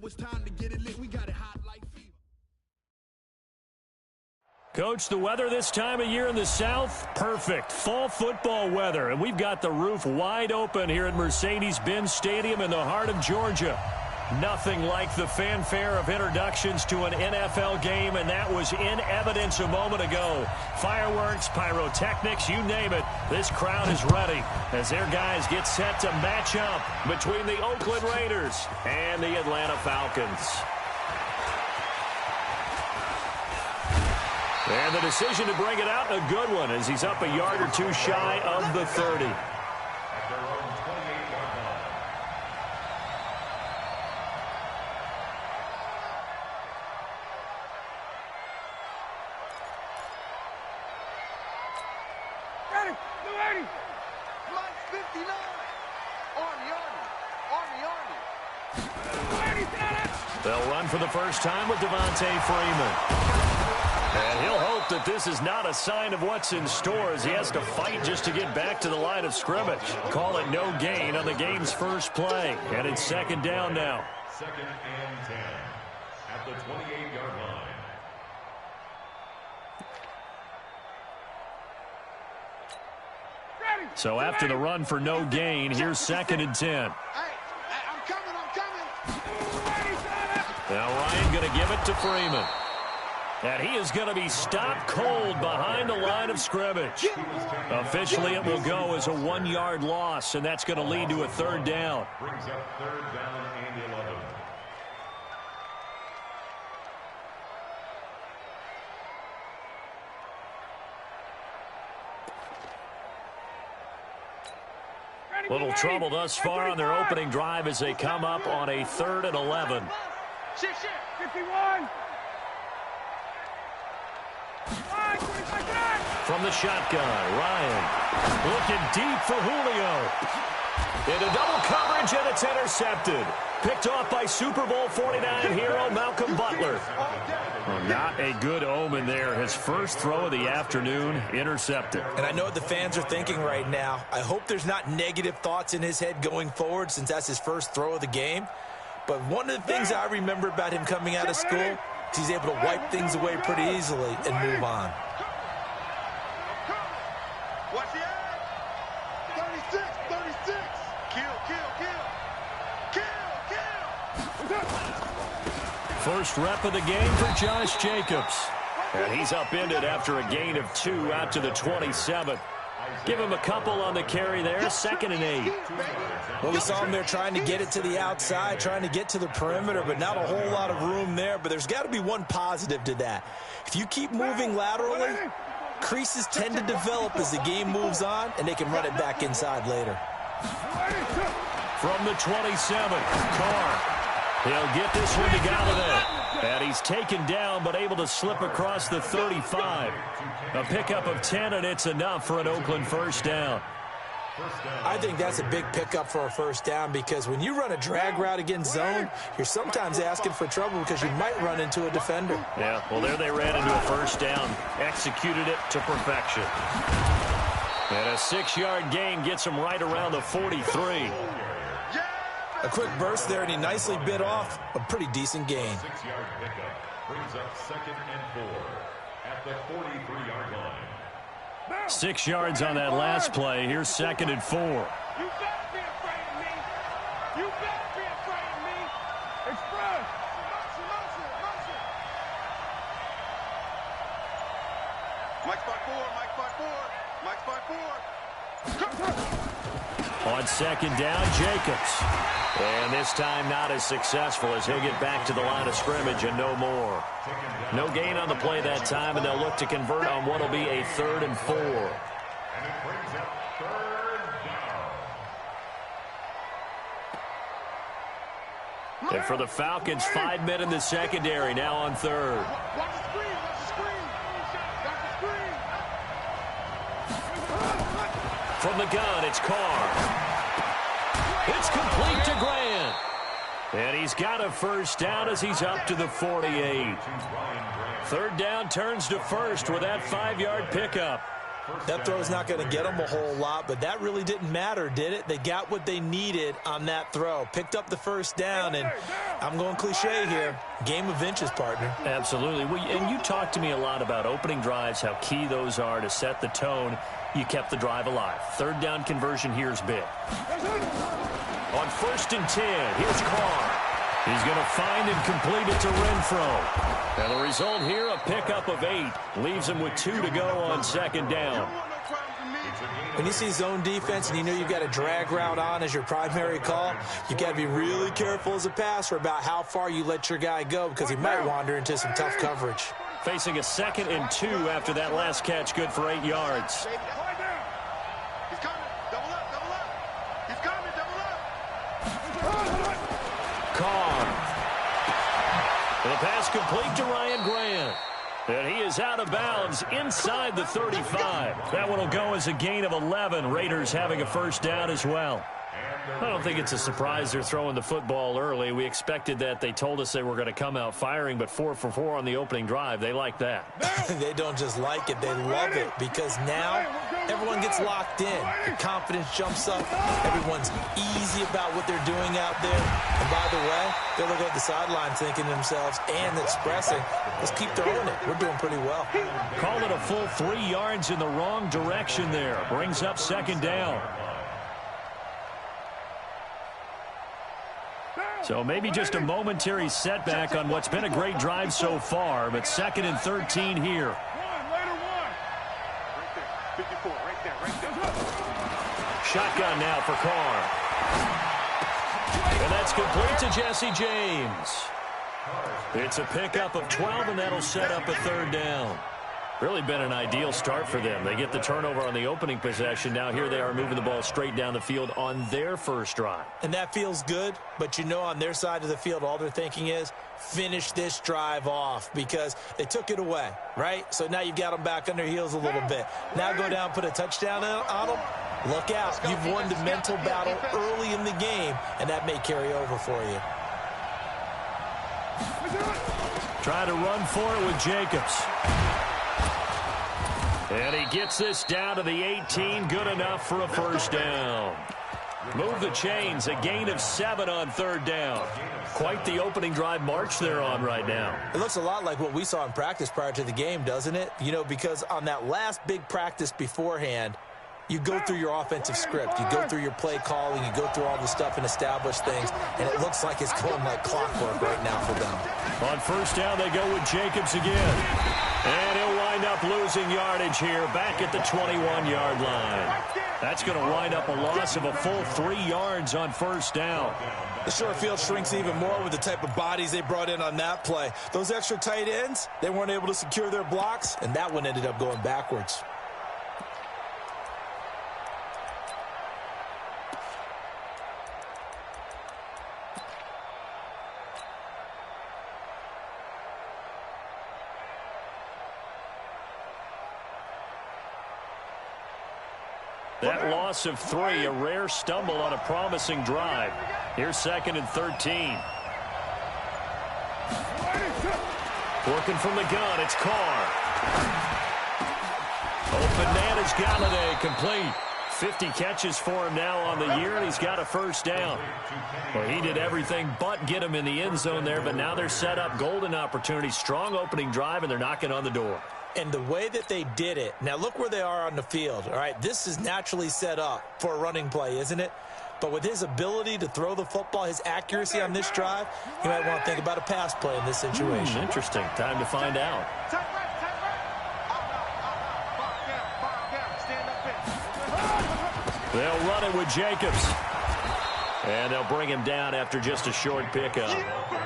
it's time to get it lit. We got it hot like fever. Coach, the weather this time of year in the South, perfect. Fall football weather, and we've got the roof wide open here at Mercedes-Benz Stadium in the heart of Georgia. Nothing like the fanfare of introductions to an NFL game, and that was in evidence a moment ago. Fireworks, pyrotechnics, you name it. This crowd is ready as their guys get set to match up between the Oakland Raiders and the Atlanta Falcons. And the decision to bring it out, a good one, as he's up a yard or two shy of the 30. They'll run for the first time with Devontae Freeman. And he'll hope that this is not a sign of what's in store as he has to fight just to get back to the line of scrimmage. Call it no gain on the game's first play. And it's second down now. Second and 10 at the 28-yard line. So after the run for no gain, here's second and 10. I'm coming. Now Ryan going to give it to Freeman. And he is going to be stopped cold behind the line of scrimmage. Officially, it will go as a 1-yard loss, and that's going to lead to a third down. Brings up third down and 11. Little trouble thus far on their opening drive as they come up on a 3rd and 11. 51. From the shotgun, Ryan looking deep for Julio. Into double coverage, and it's intercepted. Picked off by Super Bowl 49 hero Malcolm Butler. Well, not a good omen there. His first throw of the afternoon, intercepted. And I know what the fans are thinking right now. I hope there's not negative thoughts in his head going forward since that's his first throw of the game. But one of the things I remember about him coming out of school is he's able to wipe things away pretty easily and move on. Watch the eye. 36. Kill. First rep of the game for Josh Jacobs. And he's upended after a gain of 2 out to the 27. Give him a couple on the carry there, 2nd and 8. Well, we saw him there trying to get it to the outside, trying to get to the perimeter, but not a whole lot of room there. But there's got to be one positive to that. If you keep moving laterally, creases tend to develop as the game moves on, and they can run it back inside later. From the 27, Carr. He'll get this one to Galladay. And he's taken down, but able to slip across the 35. A pickup of 10, and it's enough for an Oakland first down. I think that's a big pickup for a first down because when you run a drag route against zone, you're sometimes asking for trouble because you might run into a defender. Yeah, well, there they ran into a first down. Executed it to perfection. And a 6-yard gain gets him right around the 43. A quick burst there, and he nicely bit off a pretty decent gain. 6-yard pickup brings up 2nd and 4 at the 43-yard line. 6 yards on that last play. Here's 2nd and 4. You better be afraid of me. Express. Motion. Mike spot 4. On 2nd down, Jacobs. And this time not as successful as he'll get back to the line of scrimmage and no more. No gain on the play that time, and they'll look to convert on what will be a 3rd and 4. And it brings up 3rd down. And for the Falcons, 5 men in the secondary, now on 3rd. Watch the screen. From the gun, it's Carr. It's complete to Grant. And he's got a first down as he's up to the 48. 3rd down turns to 1st with that 5-yard pickup. That throw's not going to get them a whole lot, but that really didn't matter, did it? They got what they needed on that throw. Picked up the first down, and I'm going cliche here. Game of inches, partner. Absolutely. And you talked to me a lot about opening drives, how key those are to set the tone. You kept the drive alive. Third down conversion here is big. On 1st and 10, here's Carr. He's going to find and complete it to Renfro. And the result here, a pickup of 8. Leaves him with 2 to go on 2nd down. When you see zone defense and you know you've got a drag route on as your primary call, you've got to be really careful as a passer about how far you let your guy go because he might wander into some tough coverage. Facing a 2nd and 2 after that last catch, good for 8 yards. He's coming. Double up, double up. He's coming, double up. Carr. The pass complete to Ryan Grant. And he is out of bounds inside the 35. That one will go as a gain of 11. Raiders having a first down as well. I don't think it's a surprise they're throwing the football early. We expected that. They told us they were going to come out firing, but 4 for 4 on the opening drive. They like that. They don't just like it. They love it because now everyone gets locked in. The confidence jumps up. Everyone's easy about what they're doing out there. And by the way, they're looking at the sideline thinking to themselves and expressing, let's keep throwing it. We're doing pretty well. Call it a full 3 yards in the wrong direction there. Brings up 2nd down. So maybe just a momentary setback on what's been a great drive so far, but 2nd and 13 here. Shotgun now for Carr. And that's complete to Jesse James. It's a pickup of 12, and that'll set up a 3rd down. Really been an ideal start for them. They get the turnover on the opening possession. Now here they are moving the ball straight down the field on their first drive. And that feels good, but you know on their side of the field all they're thinking is finish this drive off because they took it away, right? So now you've got them back on their heels a little bit. Now go down, put a touchdown on them. Look out. You've won the mental battle early in the game, and that may carry over for you. Try to run for it with Jacobs. And he gets this down to the 18. Good enough for a first down. Move the chains. A gain of 7 on 3rd down. Quite the opening drive march they're on right now. It looks a lot like what we saw in practice prior to the game, doesn't it? You know, because on that last big practice beforehand, you go through your offensive script. You go through your play calling. You go through all the stuff and establish things. And it looks like it's going like clockwork right now for them. On 1st down, they go with Jacobs again. And he'll wind up losing yardage here back at the 21-yard line. That's going to wind up a loss of a full 3 yards on 1st down. The short field shrinks even more with the type of bodies they brought in on that play. Those extra tight ends, they weren't able to secure their blocks, and that one ended up going backwards. That loss of 3, a rare stumble on a promising drive. Here's 2nd and 13. Working from the gun, it's Carr. Open man is Galladay, complete. 50 catches for him now on the year, and he's got a first down. Well, he did everything but get him in the end zone there, but now they're set up golden opportunity. Strong opening drive, and they're knocking on the door. And the way that they did it, now look where they are on the field. All right, this is naturally set up for a running play, isn't it? But with his ability to throw the football, his accuracy on this drive, you might want to think about a pass play in this situation. Interesting. Time to find out. They'll run it with Jacobs. And they'll bring him down after just a short pickup.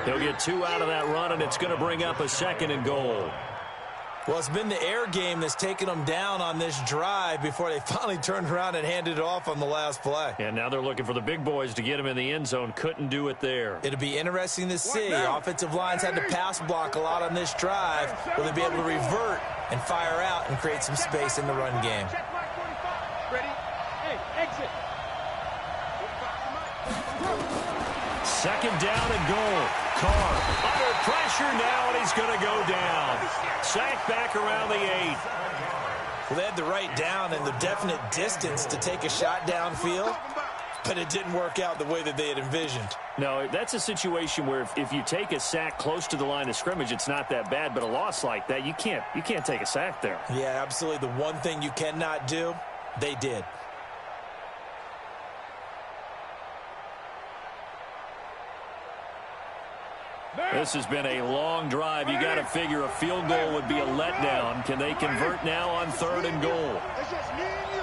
He'll get 2 out of that run, and it's going to bring up a 2nd and goal. Well, it's been the air game that's taken them down on this drive before they finally turned around and handed it off on the last play. And now they're looking for the big boys to get him in the end zone. Couldn't do it there. It'll be interesting to see. Offensive lines had to pass block a lot on this drive. Will they be able to revert and fire out and create some space in the run game? Ready? Hey, exit. 2nd down and goal. Carr under pressure now, and he's going to go down. Sacked back around the 8. Well, they had the right down and the definite distance to take a shot downfield, but it didn't work out the way that they had envisioned. No, that's a situation where if you take a sack close to the line of scrimmage, it's not that bad, but a loss like that, you can't take a sack there. Yeah, absolutely. The one thing you cannot do, they did. This has been a long drive. You got to figure a field goal would be a letdown. Can they convert now on 3rd and goal? It's just me and you.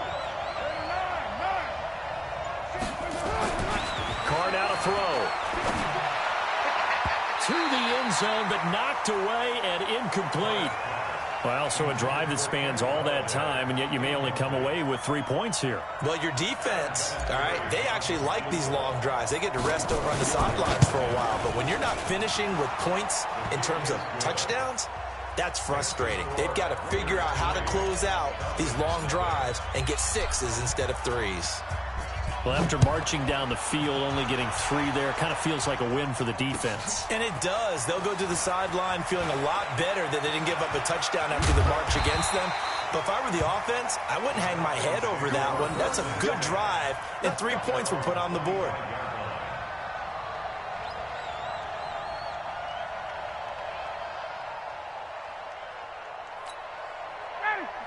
Card out a throw. To the end zone, but knocked away and incomplete. Well, so a drive that spans all that time, and yet you may only come away with 3 points here. Well, your defense, all right, they actually like these long drives. They get to rest over on the sidelines for a while. But when you're not finishing with points in terms of touchdowns, that's frustrating. They've got to figure out how to close out these long drives and get 6s instead of 3s. Well, after marching down the field, only getting 3 there, kind of feels like a win for the defense. And it does. They'll go to the sideline feeling a lot better that they didn't give up a touchdown after the march against them. But if I were the offense, I wouldn't hang my head over that one. That's a good drive, and 3 points were put on the board.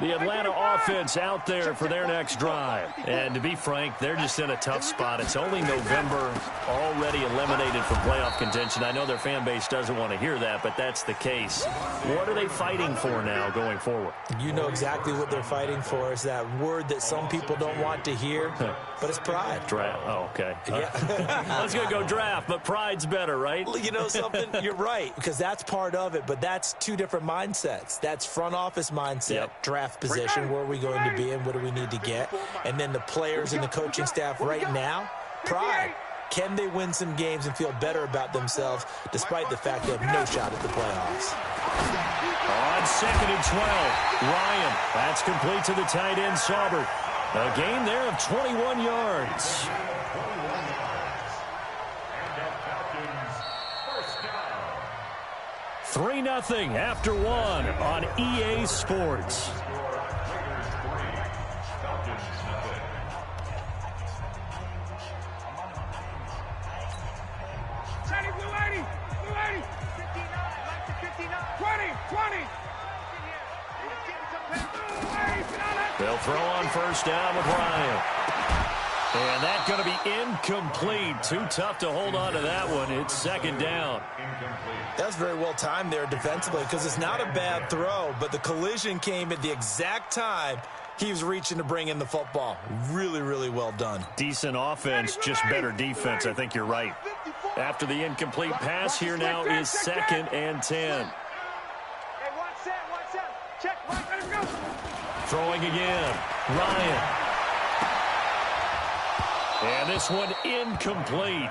The Atlanta offense out there for their next drive. And to be frank, they're just in a tough spot. It's only November, already eliminated from playoff contention. I know their fan base doesn't want to hear that, but that's the case. What are they fighting for now going forward? You know exactly what they're fighting for. Is that word that some people don't want to hear, but it's pride. Draft. Oh, okay. Yeah. I was going to go draft, but pride's better, right? Well, you know something? You're right, because that's part of it, but that's 2 different mindsets. That's front office mindset, draft position, where are we going to be and what do we need to get? And then the players and the coaching staff right now, pride. Can they win some games and feel better about themselves despite the fact they have no shot at the playoffs? On 2nd and 12, Ryan. That's complete to the tight end, Saubert. A gain there of 21 yards. 3-0 after 1 on EA Sports. They'll throw on 1st down with Ryan. And that's going to be incomplete. Too tough to hold on to that one. It's 2nd down. That's very well timed there defensively because it's not a bad throw, but the collision came at the exact time he was reaching to bring in the football. Really, really well done. Decent offense, just better defense. I think you're right. After the incomplete pass, here now is 2nd and 10. Throwing again. Ryan. And this one incomplete.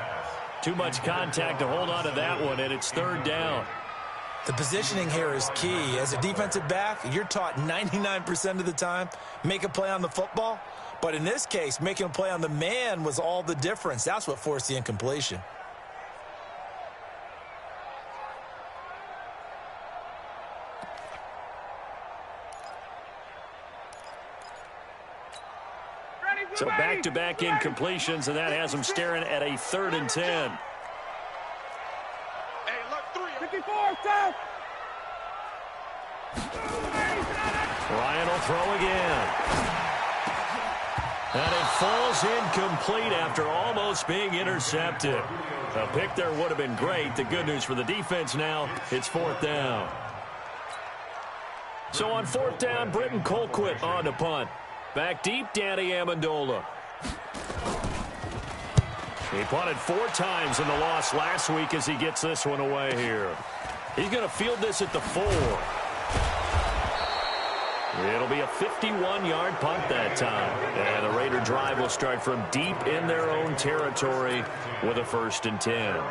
Too much contact to hold on to that one, and it's 3rd down. The positioning here is key. As a defensive back, you're taught 99% of the time, make a play on the football. But in this case, making a play on the man was all the difference. That's what forced the incompletion. So back-to-back incompletions, and that has them staring at a 3rd and 10. Hey, look, 54, stop! Ryan will throw again. And it falls incomplete after almost being intercepted. A pick there would have been great. The good news for the defense now, it's 4th down. So on 4th down, Britton Colquitt on to punt. Back deep, Danny Amendola. He punted 4 times in the loss last week as he gets this one away here. He's going to field this at the 4. It'll be a 51-yard punt that time. And the Raider drive will start from deep in their own territory with a 1st and 10.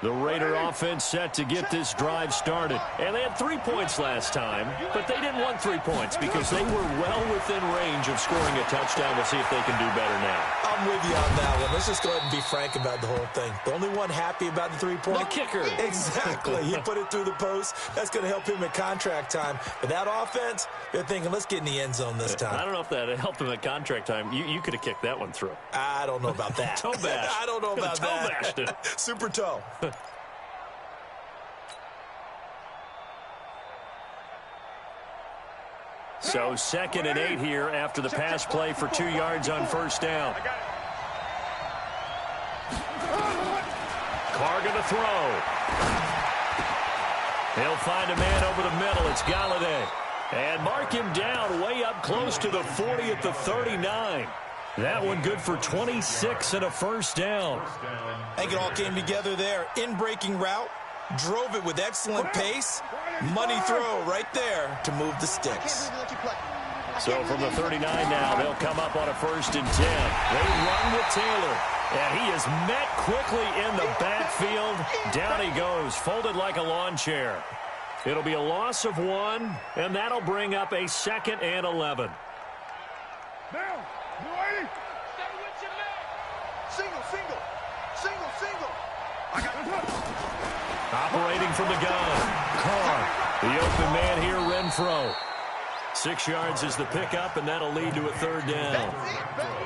The Raider offense set to get this drive started. And they had 3 points last time, but they didn't want 3 points because they were well within range of scoring a touchdown. We'll see if they can do better now. I'm with you on that one. Let's just go ahead and be frank about the whole thing. The only one happy about the 3-point? The kicker. Exactly. He put it through the post. That's going to help him at contract time. But that offense, they're thinking, let's get in the end zone this time. I don't know if that helped him at contract time. You could have kicked that one through. I don't know about that. Toe bash. I don't know about toe that. Bashed it. Super toe. So 2nd and 8 here after the pass play for 2 yards on first down. Carr going to throw. He'll find a man over the middle. It's Galladay. And mark him down way up close to the 40 at the 39. That one good for 26 and a first down. I think it all came together there. In-breaking route. Drove it with excellent pace. Money throw right there to move the sticks. So from the 39 now, they'll come up on a 1st and 10. They run with Taylor. And he is met quickly in the backfield. Down he goes, folded like a lawn chair. It'll be a loss of 1, and that'll bring up a 2nd and 11. Down. You ready? Stay with your man. Single. I got it. Operating from the gun. Carr. The open man here, Renfro. 6 yards is the pickup, and that'll lead to a 3rd down.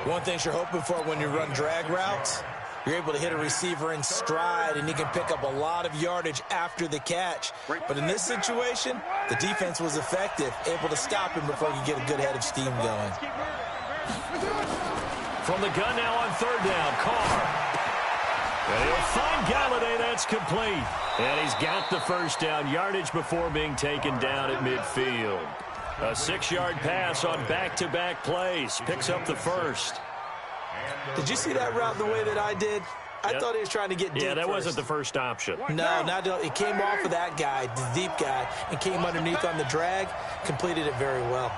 One thing you're hoping for when you run drag routes, you're able to hit a receiver in stride, and he can pick up a lot of yardage after the catch. But in this situation, the defense was effective, able to stop him before he could get a good head of steam going. From the gun now on 3rd down, Carr. And he'll find Galladay. That's complete. And he's got the 1st down yardage before being taken down at midfield. A 6-yard pass on back-to-back plays. Picks up the 1st. Did you see that route the way that I did? I thought he was trying to get deep. Yeah, that first. wasn't the first option. No, it came off of that guy, the deep guy, and came underneath on the drag. Completed it very well.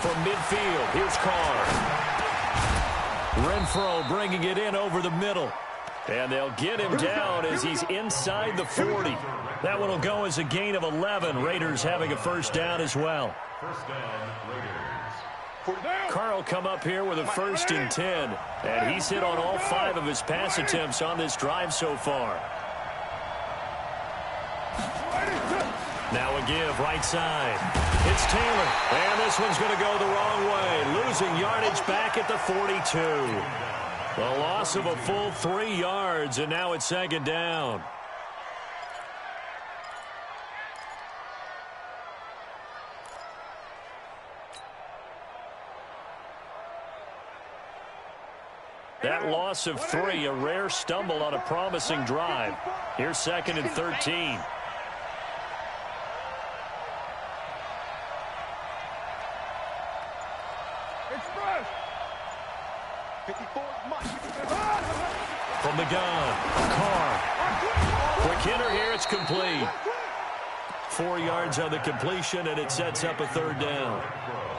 From midfield, here's Carr. Renfro bringing it in over the middle. And they'll get him down as he's inside the 40. That one will go as a gain of 11. Raiders having a 1st down as well. First down, Raiders. Carr will come up here with a 1st and 10. And he's hit on all 5 of his pass attempts on this drive so far. Now a give, right side. It's Taylor. And this one's going to go the wrong way. Losing yardage back at the 42. A loss of a full 3 yards, and now it's 2nd down. That loss of 3, a rare stumble on a promising drive. Here's 2nd and 13. From the gun, Carr. Quick hitter here, it's complete. 4 yards on the completion, and it sets up a 3rd down.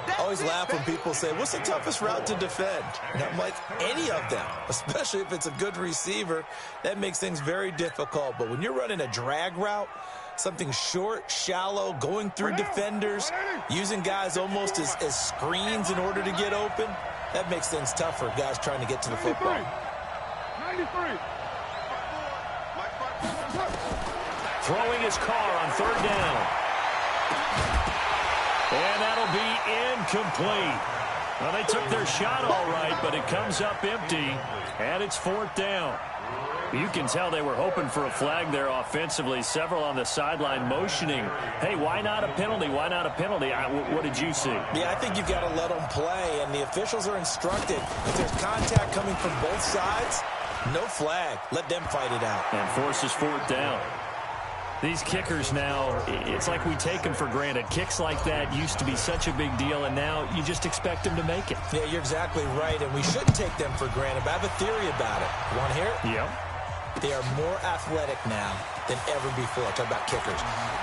I always laugh when people say, what's the toughest route to defend? And I'm like, any of them, especially if it's a good receiver. That makes things very difficult. But when you're running a drag route, something short, shallow, going through defenders, using guys almost as screens in order to get open, that makes things tough for guys trying to get to the football. 93. Throwing his Carr on 3rd down. And that'll be incomplete. Well, they took their shot all right, but it comes up empty, and it's 4th down. You can tell they were hoping for a flag there offensively. Several on the sideline motioning, hey, why not a penalty? Why not a penalty? What did you see? Yeah, I think you've got to let them play, and the officials are instructed. If there's contact coming from both sides, no flag. Let them fight it out. And forces 4th down. These kickers now, it's like we take them for granted. Kicks like that used to be such a big deal, and now you just expect them to make it. Yeah, you're exactly right, and we shouldn't take them for granted, but I have a theory about it. You want to hear it? Yep. They are more athletic now. than ever before. Talk about kickers.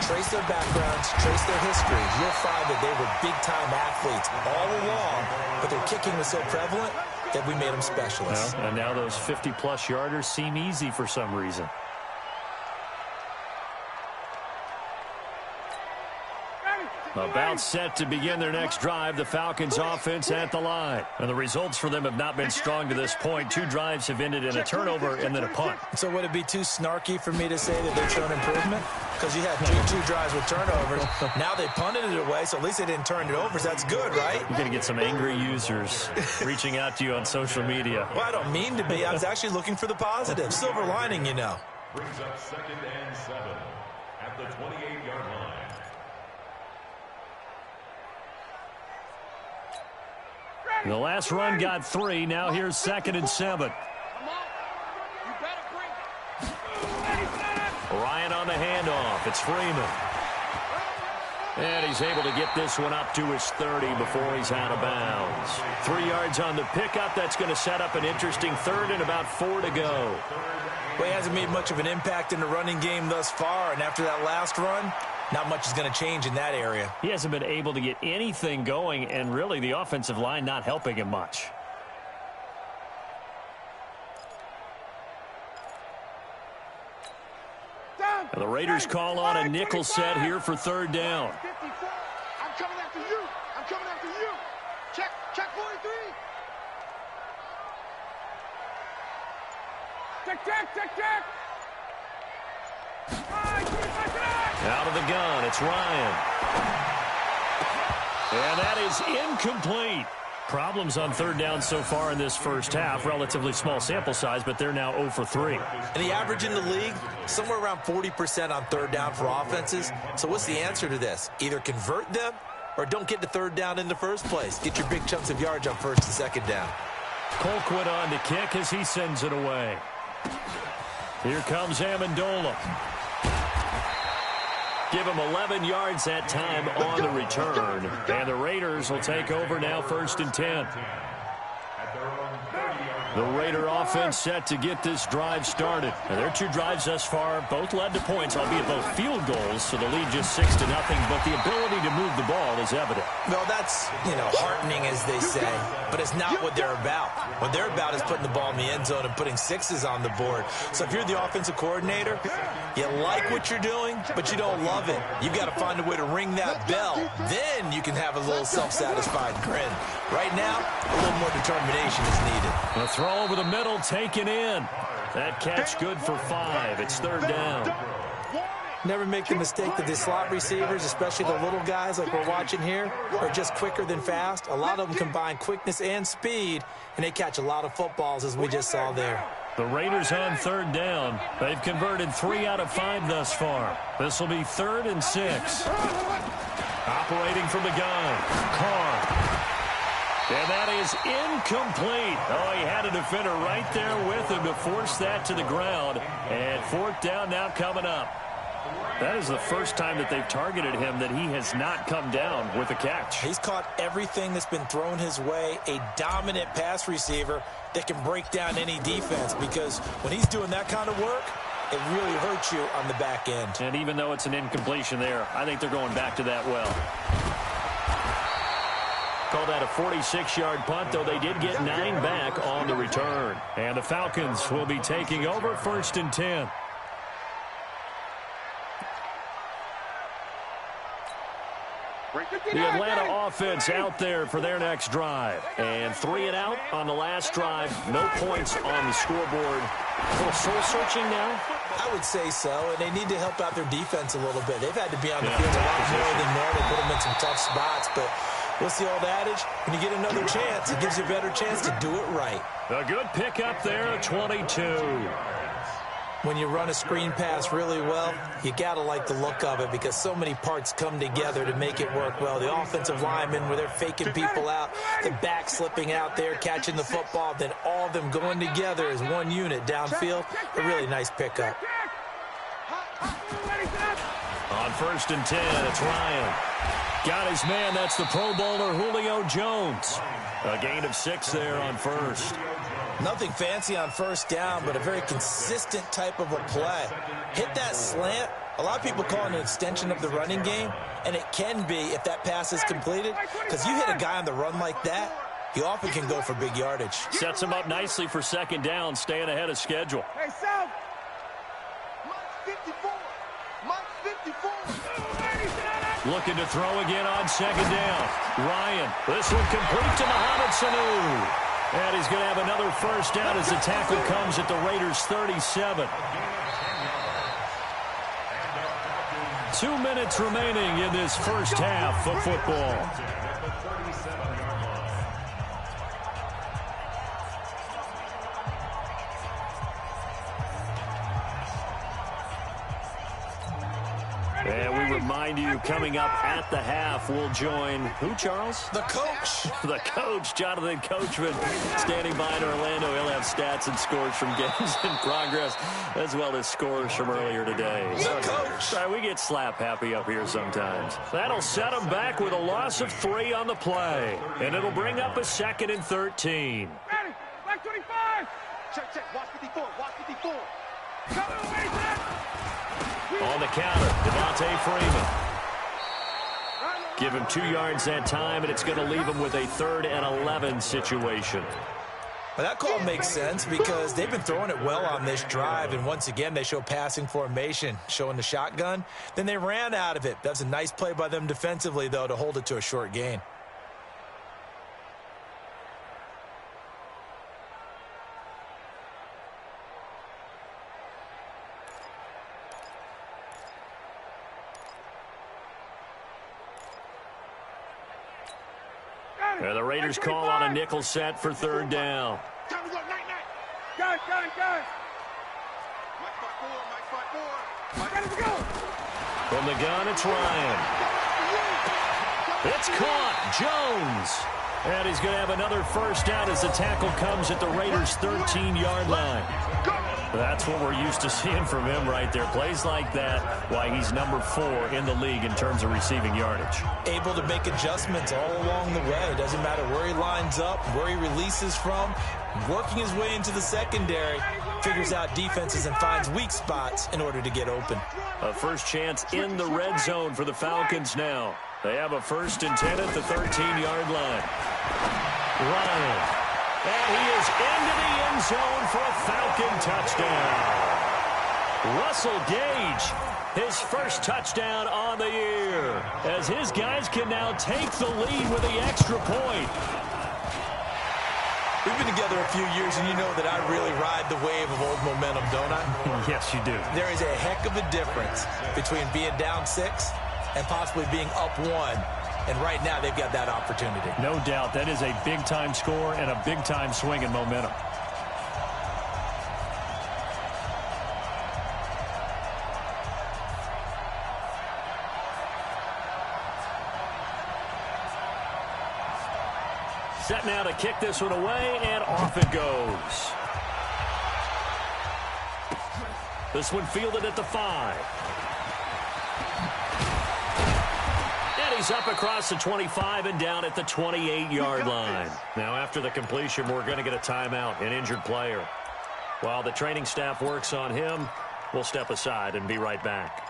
Trace their backgrounds, trace their history. You'll find that they were big-time athletes all along, but their kicking was so prevalent that we made them specialists. Well, and now those 50-plus yarders seem easy for some reason. About set to begin their next drive, the Falcons offense at the line. And the results for them have not been strong to this point. 2 drives have ended in a turnover and then a punt. So would it be too snarky for me to say that they've shown improvement? Because you had two drives with turnovers. Now they punted it away, so at least they didn't turn it over. So that's good, right? You're going to get some angry users reaching out to you on social media. Well, I don't mean to be. I was actually looking for the positive. Silver lining, you know. Brings up 2nd and 7 at the 28-yard line. The last run got 3. Now here's 2nd and 7. Ryan on the handoff. It's Freeman. And he's able to get this one up to his 30 before he's out of bounds. 3 yards on the pickup. That's going to set up an interesting 3rd and about 4 to go. Well, he hasn't made much of an impact in the running game thus far, and after that last run, not much is going to change in that area. He hasn't been able to get anything going, and really the offensive line not helping him much. And the Raiders call on a nickel set here for 3rd down. I'm coming after you. I'm coming after you. Check 43. Check. Out of the gun, it's Ryan. And that is incomplete. Problems on 3rd down so far in this first half. Relatively small sample size, but they're now 0 for 3. And the average in the league, somewhere around 40% on 3rd down for offenses. So what's the answer to this? Either convert them or don't get to 3rd down in the first place. Get your big chunks of yards on 1st and 2nd down. Colquitt on to kick as he sends it away. Here comes Amendola. Give him 11 yards that time on the return. And the Raiders will take over now 1st and 10. The Raider offense set to get this drive started. And their 2 drives thus far both led to points, albeit both field goals, so the lead just 6-0. But the ability to move the ball is evident. Well, that's, heartening, as they say, but it's not what they're about. What they're about is putting the ball in the end zone and putting 6s on the board. So if you're the offensive coordinator, you like what you're doing, but you don't love it. You've got to find a way to ring that bell. Then you can have a little self-satisfied grin. Right now, a little more determination is needed. The throw over the middle taken in. That catch good for 5. It's 3rd down. Never make the mistake that the slot receivers, especially the little guys like we're watching here, are just quicker than fast. A lot of them combine quickness and speed, and they catch a lot of footballs, as we just saw there. The Raiders on 3rd down. They've converted 3 out of 5 thus far. This will be 3rd and 6. Operating from the gun, Carr. And that is incomplete. Oh, he had a defender right there with him to force that to the ground. And 4th down now coming up. That is the first time that they've targeted him that he has not come down with a catch. He's caught everything that's been thrown his way. A dominant pass receiver that can break down any defense, because when he's doing that kind of work, it really hurts you on the back end. And even though it's an incompletion there, I think they're going back to that well. Call that a 46-yard punt, though they did get 9 back on the return. And the Falcons will be taking over 1st and 10. The Atlanta offense out there for their next drive. And 3 and out on the last drive. No points on the scoreboard. A little soul-searching now? I would say so, and they need to help out their defense a little bit. They've had to be on the field a lot more than normal, put them in some tough spots. But what's the old adage? When you get another chance, it gives you a better chance to do it right. A good pickup there, 22. When you run a screen pass really well, you got to like the look of it, because so many parts come together to make it work well. The offensive linemen, where they're faking people out, the back slipping out there, catching the football, then all of them going together as one unit downfield. A really nice pickup. On 1st and 10, it's Ryan. Got his man. That's the Pro Bowler Julio Jones. A gain of 6 there on 1st. Nothing fancy on first down, but a very consistent type of a play. Hit that slant. A lot of people call it an extension of the running game, and it can be if that pass is completed, because you hit a guy on the run like that, he often can go for big yardage. Sets him up nicely for second down, staying ahead of schedule. Hey, South. Mike 54. Mike 54. Looking to throw again on second down. Ryan, this one complete to Mohamed Sanu. And he's going to have another first down as the tackle comes at the Raiders' 37. 2 minutes remaining in this first half of football. And we remind you, coming up at the half, we'll join who, Charles? The coach. The coach, Jonathan Coachman, standing by in Orlando. He'll have stats and scores from games in progress, as well as scores from earlier today. The coach. Sorry, we get slap happy up here sometimes. That'll set him back with a loss of 3 on the play. And it'll bring up a 2nd and 13. Ready. Black 25. Check. Watch 54. Watch 54. Come on, Mason. On the counter, Devontae Freeman. Give him 2 yards that time, and it's going to leave him with a 3rd and 11 situation. Well, that call makes sense because they've been throwing it well on this drive, and once again, they show passing formation, showing the shotgun. Then they ran out of it. That's a nice play by them defensively, though, to hold it to a short gain. The Raiders call on a nickel set for 3rd down. Time to go, night. Gun. Mike 54. Ready to go. From the gun, it's Ryan. It's caught. Jones. And he's going to have another first down as the tackle comes at the Raiders' 13-yard line. That's what we're used to seeing from him right there. Plays like that, why he's number 4 in the league in terms of receiving yardage. Able to make adjustments all along the way. Doesn't matter where he lines up, where he releases from. Working his way into the secondary, figures out defenses and finds weak spots in order to get open. A first chance in the red zone for the Falcons now. They have a 1st and 10 at the 13-yard line. Ryan. And he is into the end zone for a Falcon touchdown. Russell Gage, his first touchdown on the year, as his guys can now take the lead with the extra point. We've been together a few years, and you know that I really ride the wave of old momentum, don't I? Yes, you do. There is a heck of a difference between being down 6 and possibly being up 1. And right now, they've got that opportunity. No doubt. That is a big-time score and a big-time swing in momentum. Set now to kick this one away, and off it goes. This one fielded at the 5. He's up across the 25 and down at the 28-yard line. Now, after the completion, we're going to get a timeout, an injured player. While the training staff works on him, we'll step aside and be right back.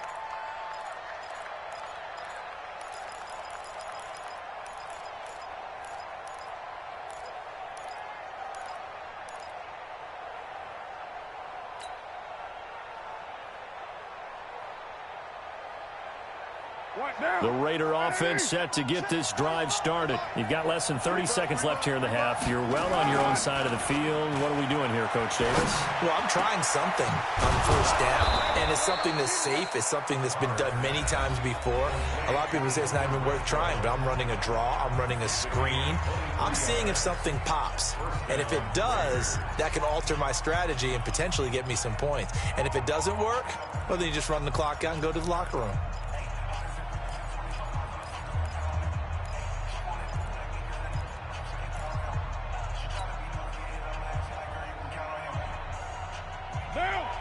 The Raider offense set to get this drive started. You've got less than 30 seconds left here in the half. You're well on your own side of the field. What are we doing here, Coach Davis? Well, I'm trying something on first down, and it's something that's safe. It's something that's been done many times before. A lot of people say it's not even worth trying, but I'm running a draw. I'm running a screen. I'm seeing if something pops, and if it does, that can alter my strategy and potentially get me some points. And if it doesn't work, well, then you just run the clock out and go to the locker room.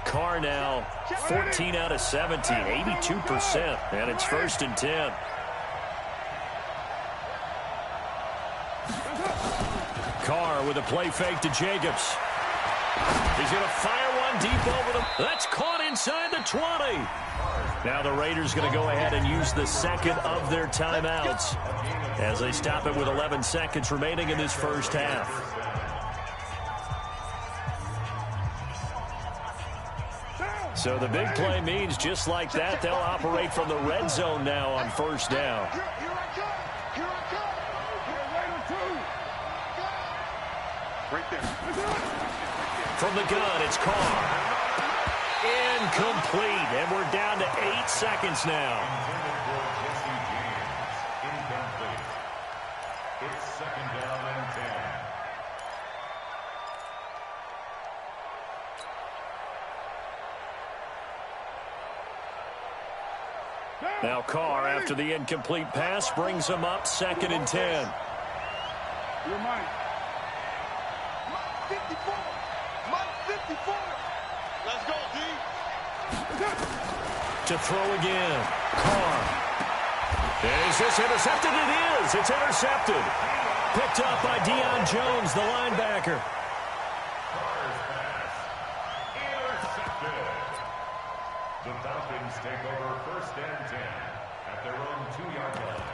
Carr now 14 out of 17, 82%, and it's 1st and 10. Carr with a play fake to Jacobs. He's going to fire one deep over the... That's caught inside the 20. Now the Raiders going to go ahead and use the second of their timeouts as they stop it with 11 seconds remaining in this first half. So the big play means just like that, they'll operate from the red zone now on first down. Right there. From the gun, it's Carr. Incomplete, and we're down to 8 seconds now. Incomplete. It's second down and 10. Now Carr, after the incomplete pass, brings him up 2nd and 10. You're mine. 54. Mike 54. Let's go, D. To throw again. Carr. Is this intercepted? It is. It's intercepted. Picked up by Deion Jones, the linebacker. Carr's pass. Intercepted. The Falcons take over 1st and 10 at their own 2-yard line.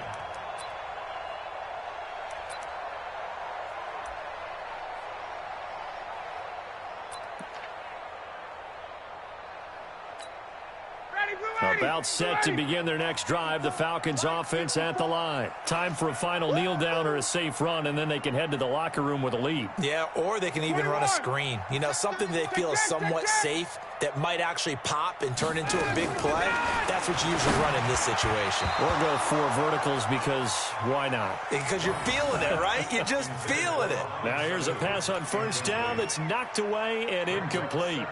About set to begin their next drive, the Falcons offense at the line. Time for a final kneel down or a safe run, and then they can head to the locker room with a lead. Yeah, or they can even run a screen. You know, something they feel is somewhat safe that might actually pop and turn into a big play. That's what you usually run in this situation. Or go 4 verticals because why not? Because you're feeling it, right? You're just feeling it. Now here's a pass on first down that's knocked away and incomplete.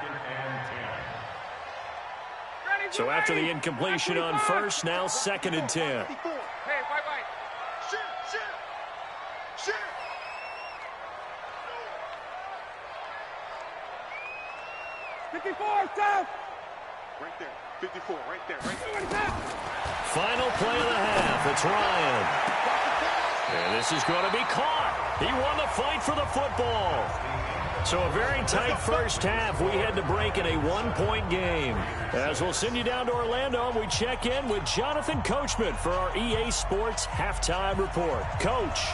So after the incompletion on first, now 2nd and 10. Hey, white. Shoot. 54, stop. Right there. 54, right there. Final play of the half. It's Ryan. And this is going to be caught. He won the fight for the football. So a very tight first half. We head to break in a 1-point game. As we'll send you down to Orlando, and we check in with Jonathan Coachman for our EA Sports Halftime Report. Coach,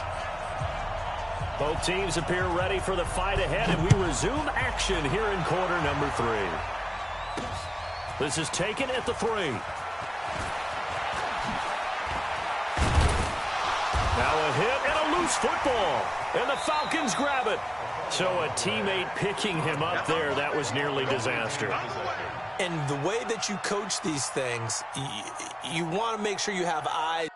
both teams appear ready for the fight ahead, and we resume action here in quarter number 3. This is taken at the 3. Now a hit and a loose football, and the Falcons grab it. So a teammate picking him up there, that was nearly disaster. And the way that you coach these things, you want to make sure you have eyes.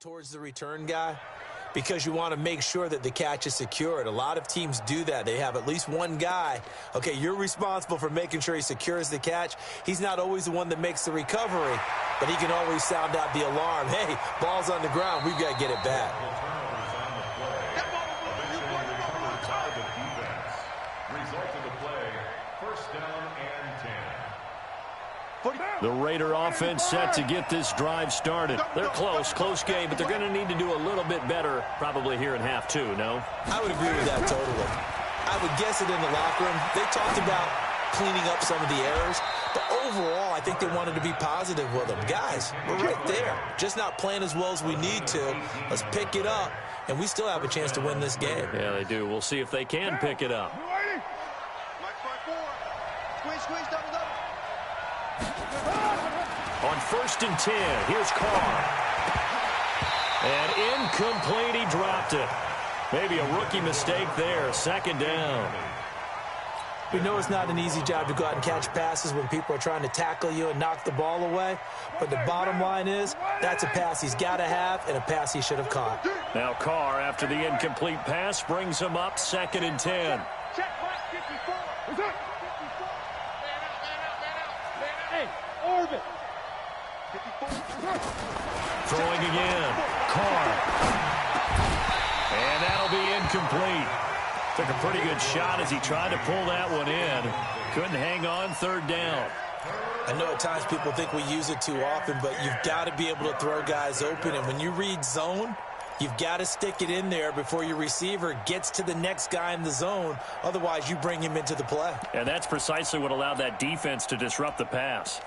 Towards the return guy, because you want to make sure that the catch is secured. A lot of teams do that. They have at least one guy. Okay, you're responsible for making sure he secures the catch. He's not always the one that makes the recovery, but he can always sound out the alarm. Hey, ball's on the ground. We've got to get it back. Result of the play, 1st down and 10. The Raider offense set to get this drive started. They're close game, but they're going to need to do a little bit better probably here in half 2, no? I would agree with that totally. I would guess it in the locker room. They talked about cleaning up some of the errors, but overall, I think they wanted to be positive with them. Guys, we're right there. Just not playing as well as we need to. Let's pick it up, and we still have a chance to win this game. Yeah, they do. We'll see if they can pick it up. Squeeze, double. On 1st and 10, here's Carr. And incomplete, he dropped it. Maybe a rookie mistake there, 2nd down. We know it's not an easy job to go out and catch passes when people are trying to tackle you and knock the ball away. But the bottom line is, that's a pass he's got to have and a pass he should have caught. Now Carr, after the incomplete pass, brings him up 2nd and 10. Check, 54. What's up? 54. Hey, Orbit. 54. Throwing again. Carr. And that'll be incomplete. Took a pretty good shot as he tried to pull that one in. Couldn't hang on, 3rd down. I know at times people think we use it too often, but you've got to be able to throw guys open. And when you read zone, you've got to stick it in there before your receiver gets to the next guy in the zone. Otherwise, you bring him into the play. And that's precisely what allowed that defense to disrupt the pass.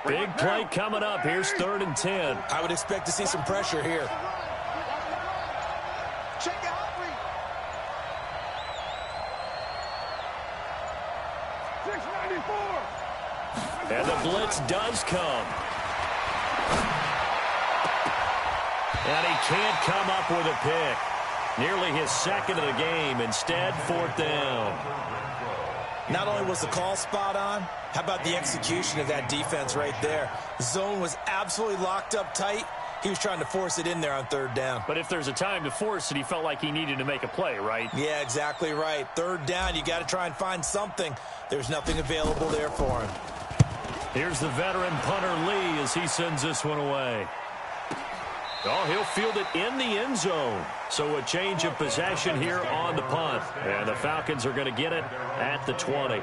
Big play coming up. Here's 3rd and 10. I would expect to see some pressure here. Check it out, 694. And the blitz does come. And he can't come up with a pick. Nearly his 2nd of the game. Instead, 4th down. Not only was the call spot on, how about the execution of that defense right there? Zone was absolutely locked up tight. He was trying to force it in there on 3rd down. But if there's a time to force it, he felt like he needed to make a play, right? Yeah, exactly right. 3rd down, you got to try and find something. There's nothing available there for him. Here's the veteran punter Lee as he sends this one away. Oh, he'll field it in the end zone. So a change of possession here on the punt. And the Falcons are going to get it at the 20.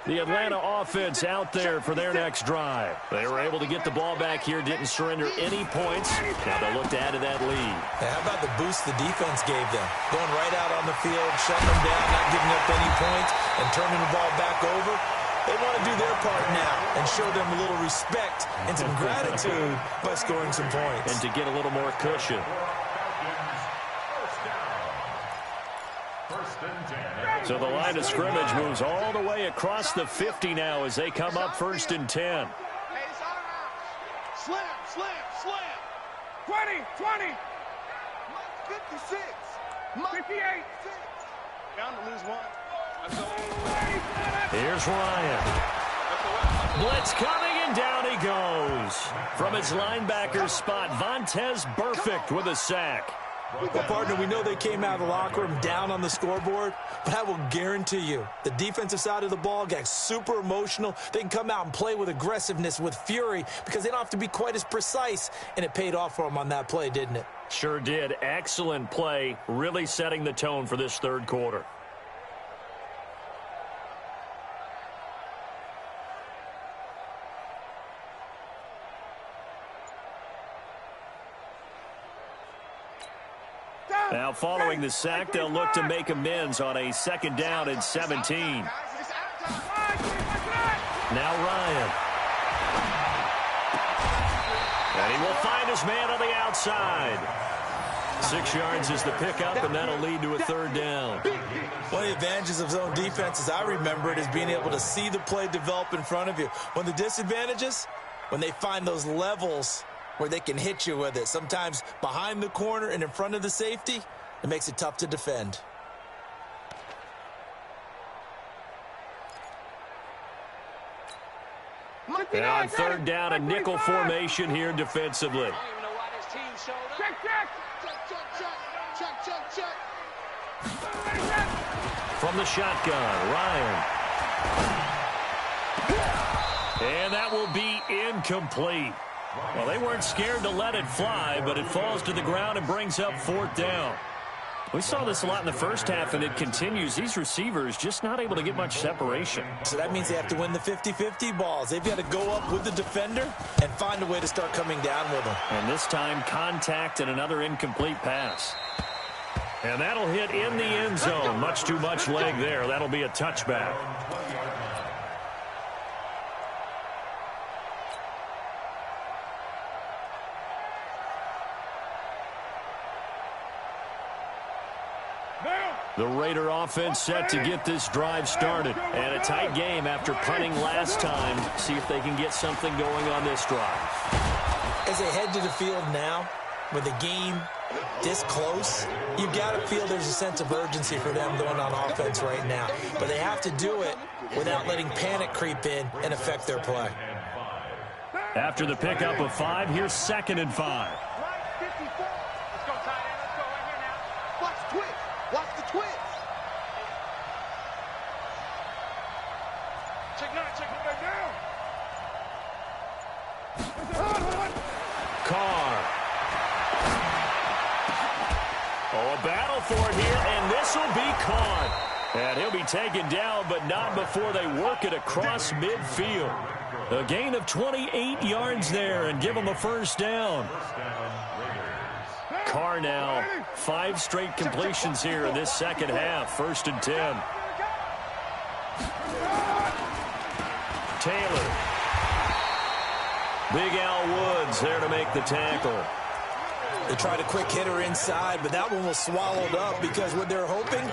The Atlanta offense out there for their next drive. They were able to get the ball back here, didn't surrender any points. Now they'll look to add to that lead. Hey, how about the boost the defense gave them? Going right out on the field, shutting them down, not giving up any points, and turning the ball back over. They want to do their part now and show them a little respect and some gratitude by scoring some points. And to get a little more cushion. So the line of scrimmage moves all the way across the 50 now as they come up 1st and 10. Hey, it's out of bounds. Slam. 20. 56. 58. Down to lose one. Here's Ryan. Blitz coming, and down he goes. From his linebacker's spot, Vontaze Burfict with a sack. Well, partner, we know they came out of the locker room down on the scoreboard, but I will guarantee you the defensive side of the ball got super emotional. They can come out and play with aggressiveness, with fury, because they don't have to be quite as precise, and it paid off for them on that play, didn't it? Sure did. Excellent play, really setting the tone for this 3rd quarter. Now, following the sack, they'll look to make amends on a 2nd down and 17. Now Ryan. And he will find his man on the outside. 6 yards is the pickup, and that'll lead to a 3rd down. One of the advantages of zone defense, as I remember it, is being able to see the play develop in front of you. One of the disadvantages, when they find those levels where they can hit you with it. Sometimes behind the corner and in front of the safety, it makes it tough to defend. Now on 3rd down, a nickel formation here defensively. From the shotgun, Ryan. And that will be incomplete. Well, they weren't scared to let it fly, but it falls to the ground and brings up 4th down. We saw this a lot in the first half, and it continues. These receivers just not able to get much separation. So that means they have to win the 50-50 balls. They've got to go up with the defender and find a way to start coming down with them. And this time, contact and another incomplete pass. And that'll hit in the end zone. Much too much leg there. That'll be a touchback. The Raider offense set to get this drive started. And a tight game after punting last time. See if they can get something going on this drive. As they head to the field now, with the game this close, you've got to feel there's a sense of urgency for them going on offense right now. But they have to do it without letting panic creep in and affect their play. After the pickup of 5, here's 2nd and 5. Right, 54. Let's go, tight end. Let's go right here now. Watch the twist. Watch the twist. Check 9. Check it back down. Carr. Oh, a battle for it here, and this will be caught. And he'll be taken down, but not before they work it across midfield. A gain of 28 yards there and give them a first down. Carr now, 5 straight completions here in this second half. 1st and 10. Taylor. Big Al Woods there to make the tackle. They tried a quick hitter inside, but that one was swallowed up because what they're hoping,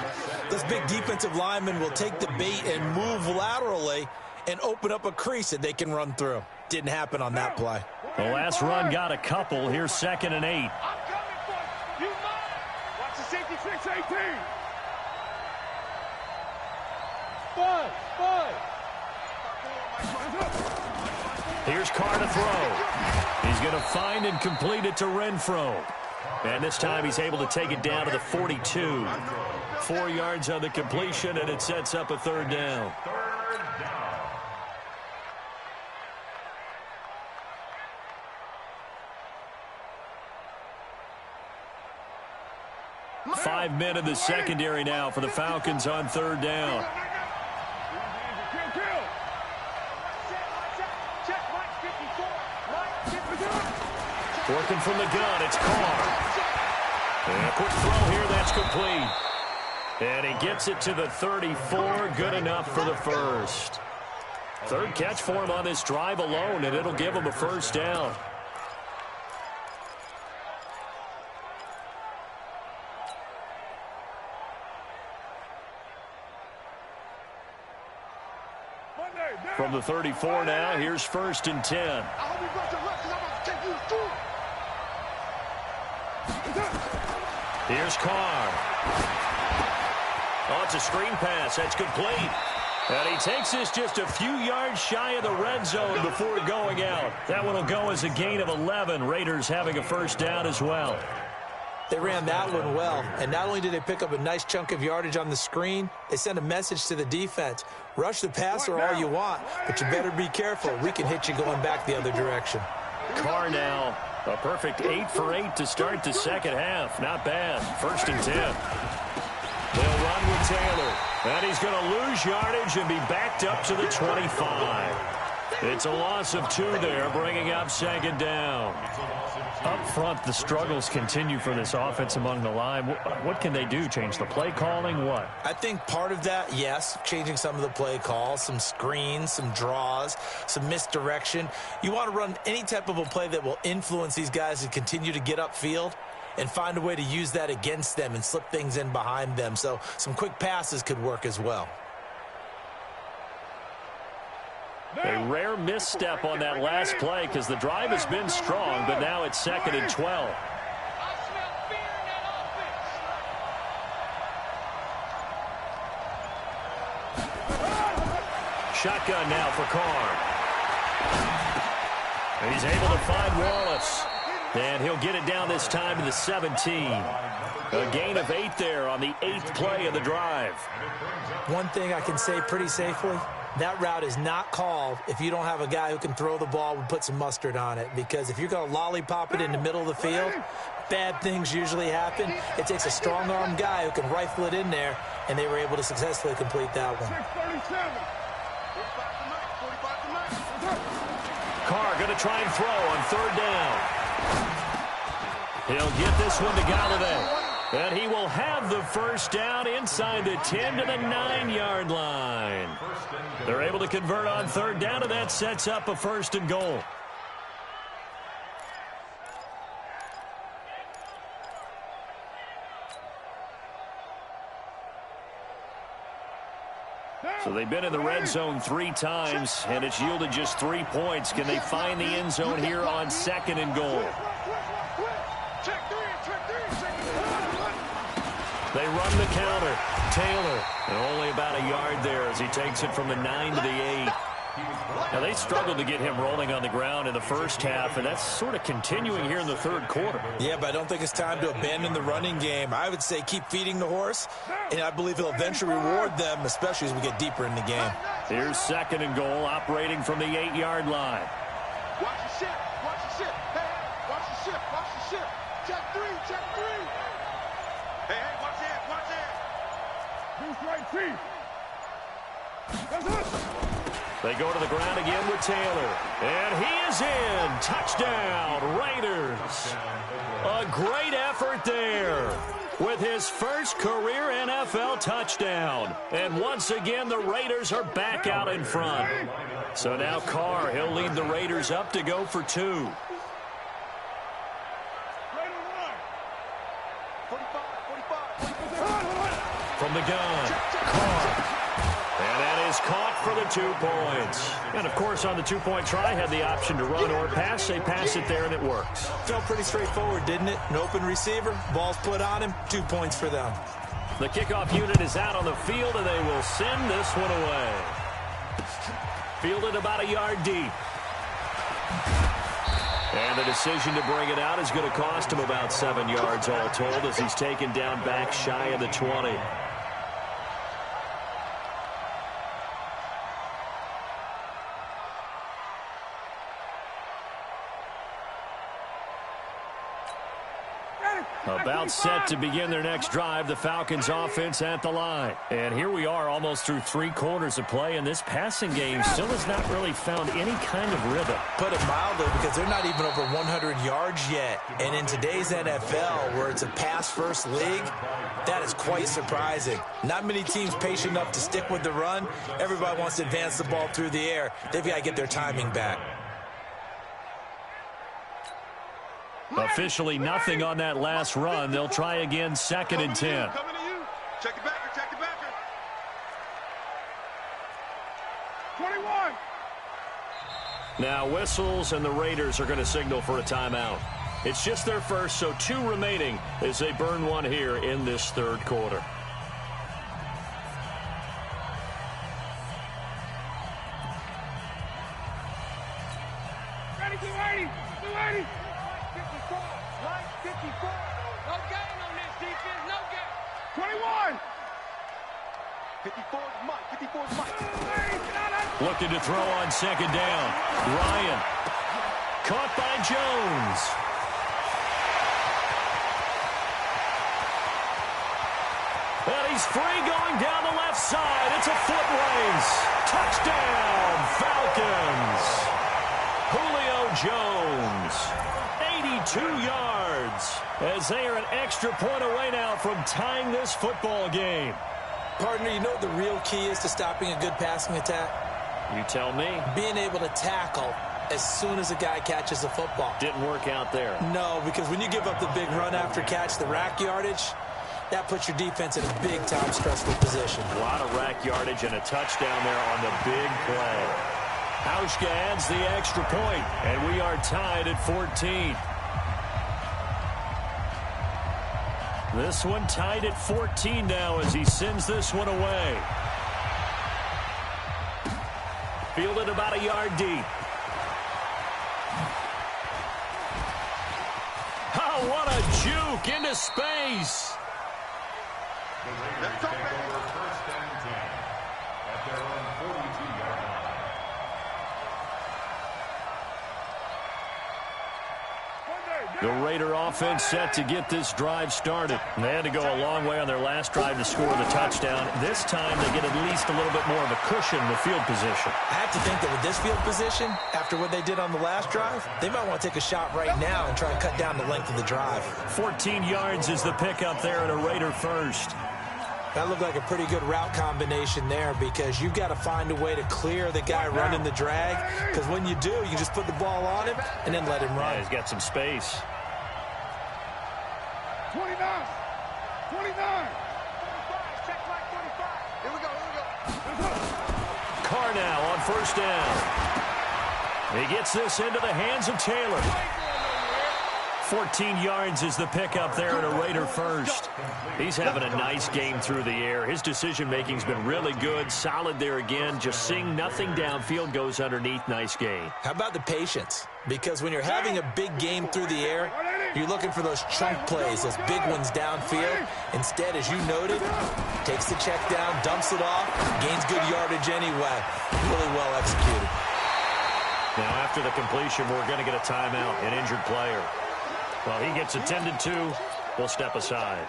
this big defensive lineman will take the bait and move laterally and open up a crease that they can run through. Didn't happen on that play. The last run got a couple. Here's 2nd and 8. I'm coming for you. You mine. Watch the safety 6-18. 5. Here's Carr to throw. He's going to find and complete it to Renfro. And this time he's able to take it down to the 42. 4 yards on the completion, and it sets up a 3rd down. 5 men in the secondary now for the Falcons on 3rd down. Working from the gun, it's Carr. And a quick throw here, that's complete. And he gets it to the 34, good enough for the first. 3rd catch for him on this drive alone, and it'll give him a first down. From the 34 now, here's 1st and 10. I hope you brought your left because I'm about to take you through. Here's Carr. Oh, it's a screen pass. That's complete. And he takes this just a few yards shy of the red zone before going out. That one will go as a gain of 11. Raiders having a first down as well. They ran that one well, and not only did they pick up a nice chunk of yardage on the screen, they sent a message to the defense. Rush the passer all you want, but you better be careful. We can hit you going back the other direction. Carr now, a perfect 8 for 8 to start the second half. Not bad. 1st and 10. They'll run with Taylor, and he's going to lose yardage and be backed up to the 25. It's a loss of 2 there, bringing up 2nd down. Up front, the struggles continue for this offense among the line. What can they do? Change the play calling? What? I think part of that, yes, changing some of the play calls, some screens, some draws, some misdirection. You want to run any type of a play that will influence these guys to continue to get upfield and find a way to use that against them and slip things in behind them. So some quick passes could work as well. A rare misstep on that last play because the drive has been strong, but now it's 2nd and 12. Shotgun now for Carr. And he's able to find Wallace. And he'll get it down this time to the 17. A gain of 8 there on the 8th play of the drive. One thing I can say pretty safely, that route is not called if you don't have a guy who can throw the ball and put some mustard on it. Because if you're going to lollipop it in the middle of the field, bad things usually happen. It takes a strong-armed guy who can rifle it in there, and they were able to successfully complete that one. Carr going to try and throw on 3rd down. He'll get this one to Galladay. And he will have the first down inside the 10 to the 9-yard line. They're able to convert on 3rd down, and that sets up a 1st and goal. So they've been in the red zone 3 times, and it's yielded just 3 points. Can they find the end zone here on 2nd and goal? They run the counter. Taylor, and only about a yard there as he takes it from the 9 to the 8. Now, they struggled to get him rolling on the ground in the first half, and that's sort of continuing here in the 3rd quarter. Yeah, but I don't think it's time to abandon the running game. I would say keep feeding the horse, and I believe he'll eventually reward them, especially as we get deeper in the game. Here's 2nd and goal, operating from the 8-yard line. Watch the ship. Watch the ship. Hey, watch the ship. Watch the ship. Check 3. Check 3. Hey, watch it. Watch it. Who's right feet? That's it. They go to the ground again with Taylor. And he is in. Touchdown, Raiders. A great effort there with his first career NFL touchdown. And once again, the Raiders are back out in front. So now Carr, he'll lead the Raiders up to go for 2. From the gun, Carr. And that is caught for the 2 points. And, of course, on the 2-point try, had the option to run or pass. They pass it there, and it works. Felt pretty straightforward, didn't it? An open receiver, ball's put on him, 2 points for them. The kickoff unit is out on the field, and they will send this one away. Fielded about a yard deep. And the decision to bring it out is going to cost him about 7 yards all told as he's taken down back shy of the 20. About set to begin their next drive, the Falcons offense at the line. And here we are almost through 3 quarters of play, and this passing game still has not really found any kind of rhythm. Put it mildly, because they're not even over 100 yards yet. And in today's NFL, where it's a pass-first league, that is quite surprising. Not many teams patient enough to stick with the run. Everybody wants to advance the ball through the air. They've got to get their timing back. Officially nothing on that last run. They'll try again, 2nd and 10. Coming to you. Check it back. Check it back. 21. Now whistles, and the Raiders are going to signal for a timeout. It's just their first, so 2 remaining as they burn one here in this 3rd quarter. Ready, 280. 280. 54. No gain on this defense. No gain. 21. 54 is Mike. 54 is Mike. Looking to throw on 2nd down. Ryan. Caught by Jones. And he's free going down the left side. It's a foot race. Touchdown, Falcons. Julio Jones. 82 yards as they are an extra point away now from tying this football game. Partner, you know what the real key is to stopping a good passing attack? You tell me. Being able to tackle as soon as a guy catches the football. Didn't work out there. No, because when you give up the big run after catch, the rack yardage, that puts your defense in a big-time stressful position. A lot of rack yardage and a touchdown there on the big play. Hauschka adds the extra point, and we are tied at 14. This one tied at 14 now as he sends this one away. Fielded about a yard deep. Oh, what a juke into space. The Raiders take over 1st and 10 at their own 42-yard line. The Raider offense set to get this drive started. They had to go a long way on their last drive to score the touchdown. This time they get at least a little bit more of a cushion in the field position. I have to think that with this field position, after what they did on the last drive, they might want to take a shot right now and try and cut down the length of the drive. 14 yards is the pickup there at a Raider first. That looked like a pretty good route combination there because you've got to find a way to clear the guy running the drag, because when you do, you just put the ball on him and then let him run. Yeah, he's got some space. 29. 29. Check right 45. Here we go. Carr now on first down. He gets this into the hands of Taylor. 14 yards is the pickup there, and a Raider first. He's having a nice game through the air. His decision-making's been really good, solid there again. Just seeing nothing downfield, goes underneath. Nice game. How about the patience? Because when you're having a big game through the air, you're looking for those chunk plays, those big ones downfield. Instead, as you noted, takes the check down, dumps it off, gains good yardage anyway. Really well executed. Now, after the completion, we're going to get a timeout, an injured player. Well, he gets attended to. We'll step aside.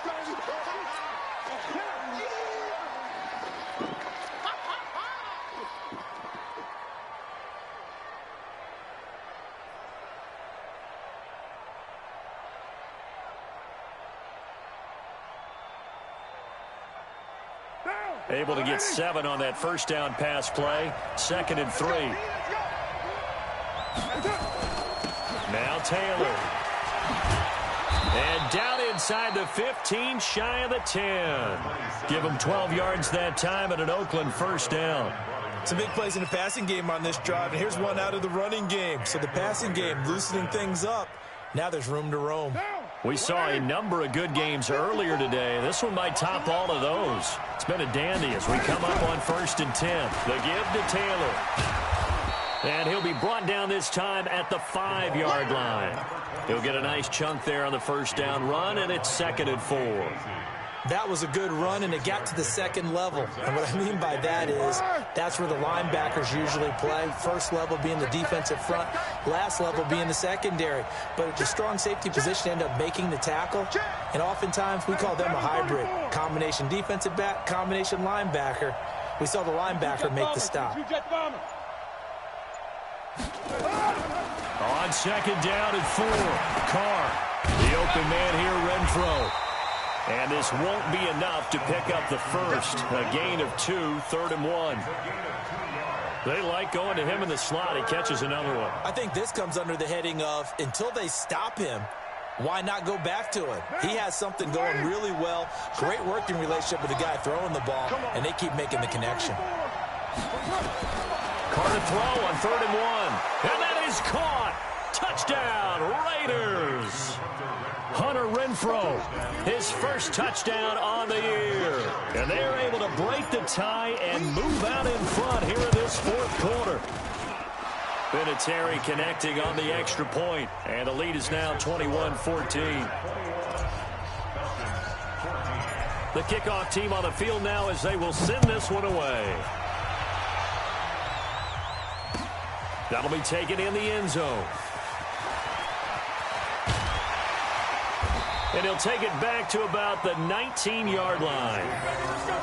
Able to get 7 on that first down pass play. 2nd and 3. Now Taylor. And down inside the 15, shy of the 10. Give him 12 yards that time at an Oakland first down. Some big plays in the passing game on this drive, and here's one out of the running game. So the passing game loosening things up. Now there's room to roam. We saw a number of good games earlier today. This one might top all of those. It's been a dandy as we come up on 1st and 10. The give to Taylor. And he'll be brought down this time at the 5-yard line. He'll get a nice chunk there on the first down run, and it's 2nd and 4. That was a good run, and it got to the 2nd level. And what I mean by that is that's where the linebackers usually play. First level being the defensive front, last level being the secondary. But it's a strong safety position, end up making the tackle. And oftentimes we call them a hybrid. Combination defensive back, combination linebacker. We saw the linebacker make the stop. On 2nd down and 4, Carr. The open man here, Renfro. And this won't be enough to pick up the first. A gain of 2, 3rd and 1. They like going to him in the slot. He catches another one. I think this comes under the heading of, until they stop him, why not go back to him? He has something going really well. Great working relationship with the guy throwing the ball, and they keep making the connection. Carr to throw on 3rd and 1. And that is caught. Touchdown, Raiders. Hunter Renfro, his first touchdown on the year. And they're able to break the tie and move out in front here in this 4th quarter. Vinatieri connecting on the extra point. And the lead is now 21-14. The kickoff team on the field now as they will send this one away. That'll be taken in the end zone. And he'll take it back to about the 19-yard line. Let's go.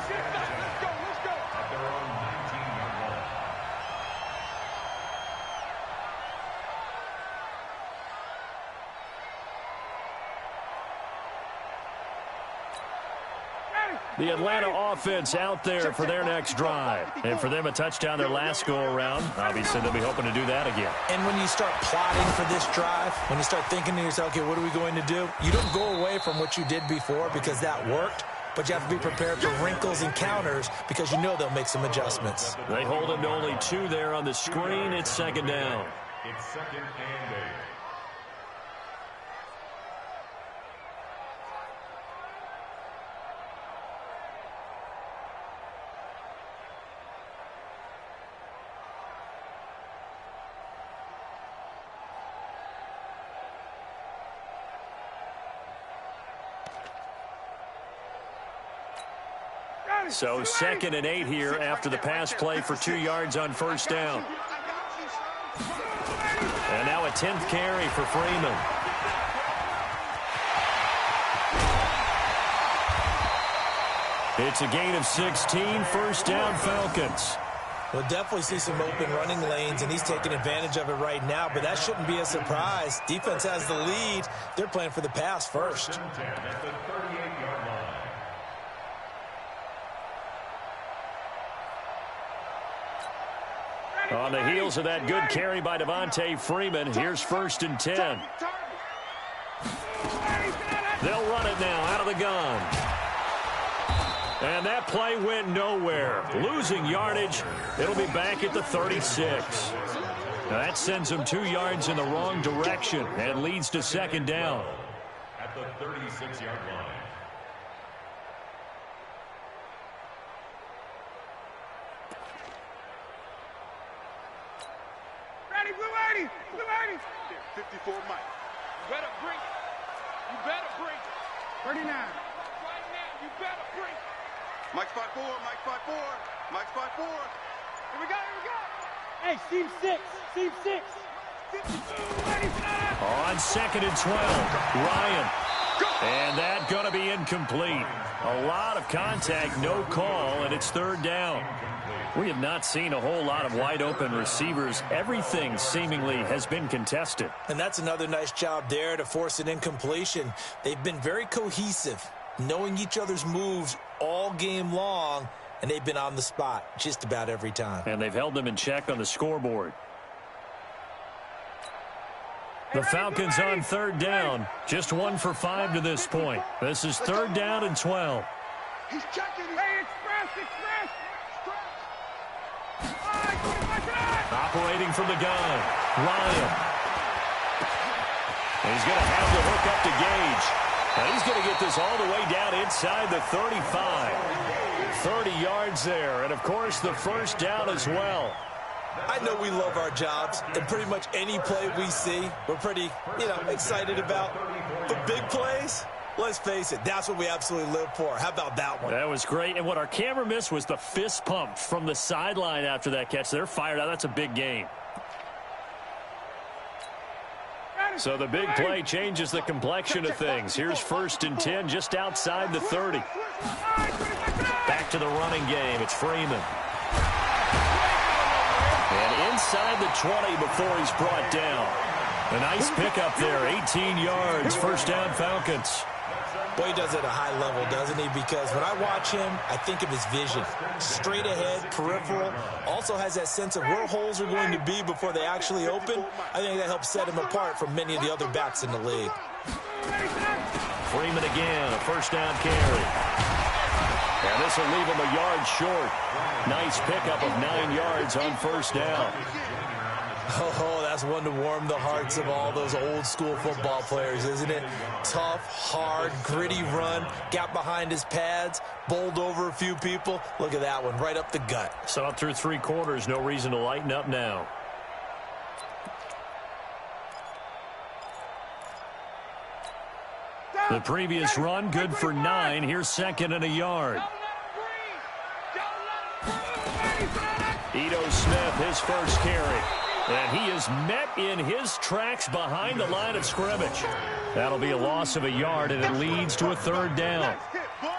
The Atlanta offense out there for their next drive. And for them, a touchdown their last go-around. Obviously, they'll be hoping to do that again. And when you start plotting for this drive, when you start thinking to yourself, okay, what are we going to do? You don't go away from what you did before because that worked, but you have to be prepared for wrinkles and counters because you know they'll make some adjustments. They hold him to only 2 there on the screen. It's 2nd down. It's 2nd and 8. So 2nd and 8 here after the pass play for 2 yards on first down. And now a 10th carry for Freeman. It's a gain of 16, first down Falcons. We'll definitely see some open running lanes, and he's taking advantage of it right now, but that shouldn't be a surprise. Defense has the lead. They're playing for the pass first. On the heels of that good carry by Devontae Freeman, here's 1st and 10. They'll run it now out of the gun. And that play went nowhere. Losing yardage. It'll be back at the 36. Now that sends them 2 yards in the wrong direction and leads to second down. At the 36-yard line. Ready, Blue 80! Blue 80! 54 Mike. You better bring it. You better bring it. 39. Right now, you better bring it. Mike's 5-4, Mike's 5-4, Mike's 5-4. Here we go, here we go. Hey, seam 6, seam 6. 52, On second and 12, Ryan. And that going to be incomplete. A lot of contact, no call, and it's third down. We have not seen a whole lot of wide-open receivers. Everything seemingly has been contested. And that's another nice job there to force an incompletion. They've been very cohesive, knowing each other's moves all game long, and they've been on the spot just about every time. And they've held them in check on the scoreboard. The Falcons on third down, just 1 for 5 to this point. This is third down and 12. He's checking. Hey, express. Operating from the gun, Ryan. And he's going to have to hook up to Gage. And he's going to get this all the way down inside the 35. 30 yards there, and of course the first down as well. I know we love our jobs, and pretty much any play we see, we're pretty, excited about. The big plays, let's face it, that's what we absolutely live for. How about that one? That was great, and what our camera missed was the fist pump from the sideline after that catch. They're fired out. That's a big game. So the big play changes the complexion of things. Here's first and 10 just outside the 30. Back to the running game. It's Freeman. And inside the 20 before he's brought down. A nice pickup there, 18 yards, first down Falcons. Boy, he does it at a high level, doesn't he? Because when I watch him, I think of his vision. Straight ahead, peripheral. Also has that sense of where holes are going to be before they actually open. I think that helps set him apart from many of the other backs in the league. Freeman again, a first down carry. And this will leave him a yard short. Nice pickup of 9 yards on first down. Oh, that's one to warm the hearts of all those old school football players, isn't it? Tough, hard, gritty run, got behind his pads, bowled over a few people. Look at that one, right up the gut. Saw it through 3 quarters, no reason to lighten up now. The previous run, good for 9. Here's second and a yard. Ito Smith, his first carry. And he is met in his tracks behind the line of scrimmage. That'll be a loss of a yard, and it leads to a third down.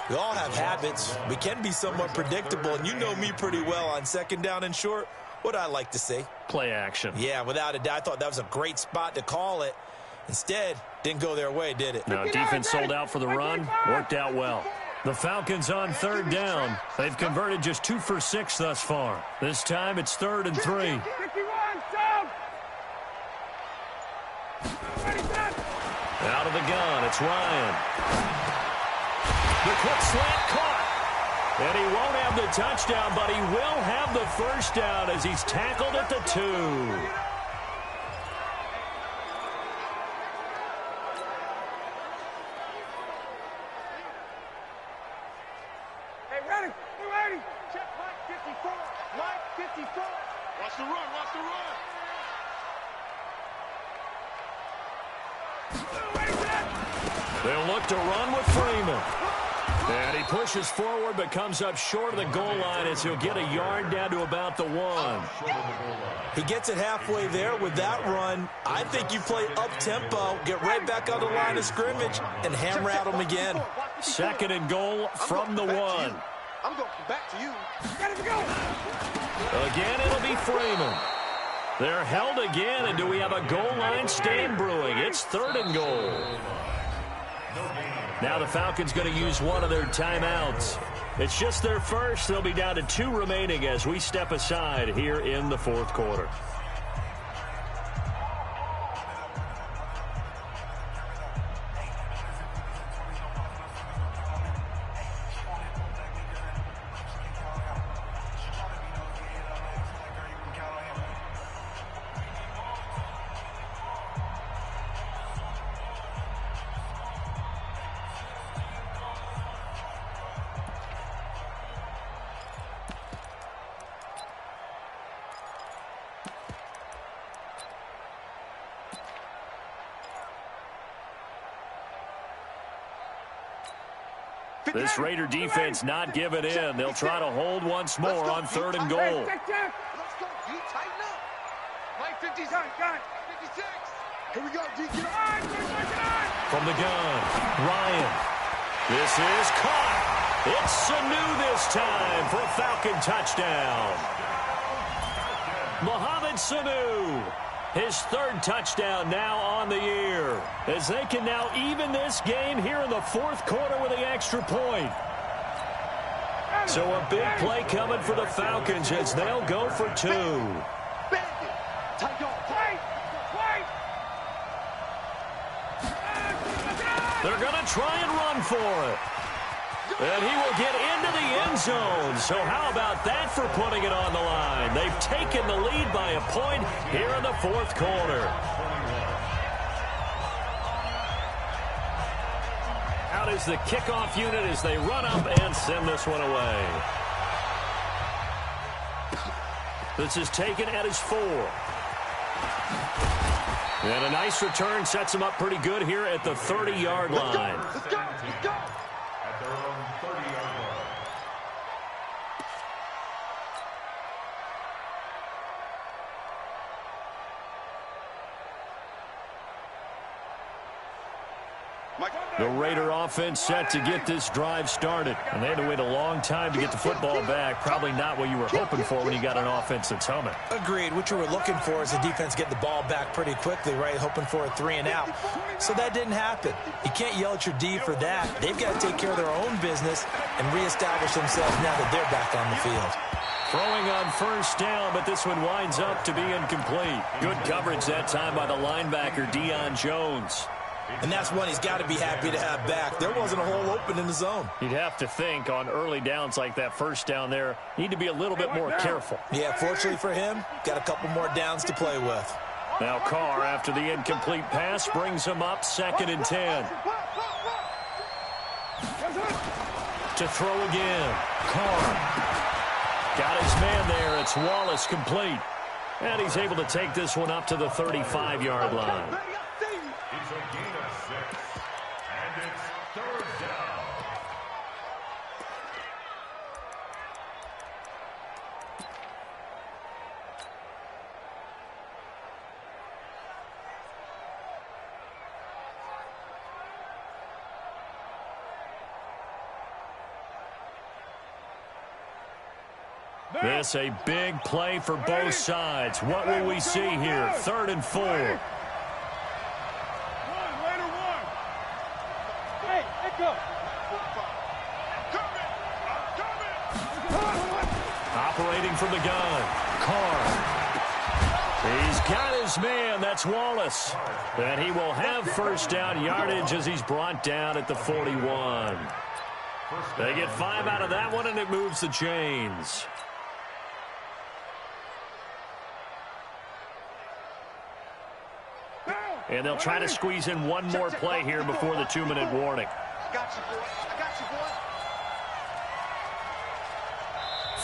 We all have habits. We can be somewhat predictable, and you know me pretty well on second down and short. What I like to see? Play action. Yeah, without a doubt. I thought that was a great spot to call it. Instead, didn't go their way, did it? No, defense sold out for the run. Worked out well. The Falcons on third down. They've converted just 2 for 6 thus far. This time it's 3rd and 3. Out of the gun, it's Ryan. The quick slant caught. And he won't have the touchdown, but he will have the first down as he's tackled at the 2. Hey, ready? You ready? Check Mike 54. Mike 54. Watch the run. Watch the run. They'll look to run with Freeman. And he pushes forward but comes up short of the goal line as he'll get a yard down to about the 1. He gets it halfway there with that run. I think you play up-tempo, get right back on the line of scrimmage, and hammer at him again. Second and goal from the 1. I'm going back to you. Got to go. Again, it'll be Freeman. They're held again, and do we have a goal line stand brewing? It's 3rd and goal. Now the Falcons going to use one of their timeouts. It's just their first. They'll be down to 2 remaining as we step aside here in the 4th quarter. This Raider defense not giving in. They'll try to hold once more on 3rd and goal. Let's go, D. Tighten up. Like 56. Here we go, D. Get on. From the gun, Ryan. This is caught. It's Sanu this time for a Falcon touchdown. Mohamed Sanu. His 3rd touchdown now on the year, as they can now even this game here in the 4th quarter with the extra point. So a big play coming for the Falcons as they'll go for 2. They're going to try and run for it. And he will get into the end zone. So how about that for putting it on the line? They've taken the lead by a point here in the 4th quarter. Out is the kickoff unit as they run up and send this one away. This is taken at his 4. And a nice return sets him up pretty good here at the 30-yard line. Let's go. At their own 30-yard line. The Raider offense set to get this drive started. And they had to wait a long time to get the football back. Probably not what you were hoping for when you got an offense that's humming. Agreed. What you were looking for is the defense get the ball back pretty quickly, right? Hoping for a 3 and out. So that didn't happen. You can't yell at your D for that. They've got to take care of their own business and reestablish themselves now that they're back on the field. Throwing on 1st down, but this one winds up to be incomplete. Good coverage that time by the linebacker, Deion Jones. And that's one he's got to be happy to have back. There wasn't a hole open in the zone. You'd have to think on early downs like that 1st down there, need to be a little bit more careful. Yeah, fortunately for him, got a couple more downs to play with. Now Carr, after the incomplete pass, brings him up 2nd and 10. To throw again. Carr. Got his man there. It's Wallace complete. And he's able to take this one up to the 35-yard line. It's a gain of 6. And it's 3rd down. This a big play for both sides. What will we see here? 3rd and 4. Hey, let go. Operating from the gun. Carr. He's got his man. That's Wallace. And he will have 1st down yardage as he's brought down at the 41. They get 5 out of that one, and it moves the chains. And they'll try to squeeze in one more play here before the 2-minute warning. I got you, boy. I got you,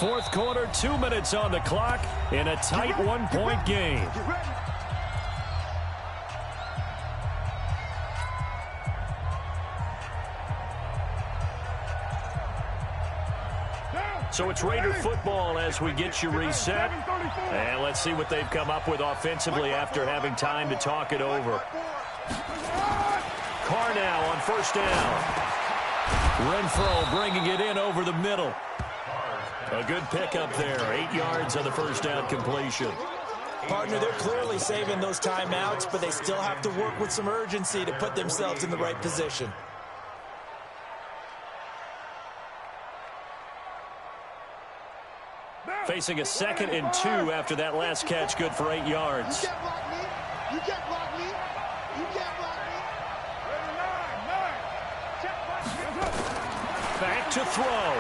boy. 4th quarter, 2 minutes on the clock in a tight 1-point game. Get ready. So it's Raider football as we get you reset. And let's see what they've come up with offensively after having time to talk it over. Carr now on 1st down. Renfro bringing it in over the middle. A good pickup there. 8 yards on the 1st down completion. Partner, they're clearly saving those timeouts, but they still have to work with some urgency to put themselves in the right position. Facing a 2nd and 2 after that last catch, good for 8 yards. You can't block me. You can't block me. You can't block me. Back to throw.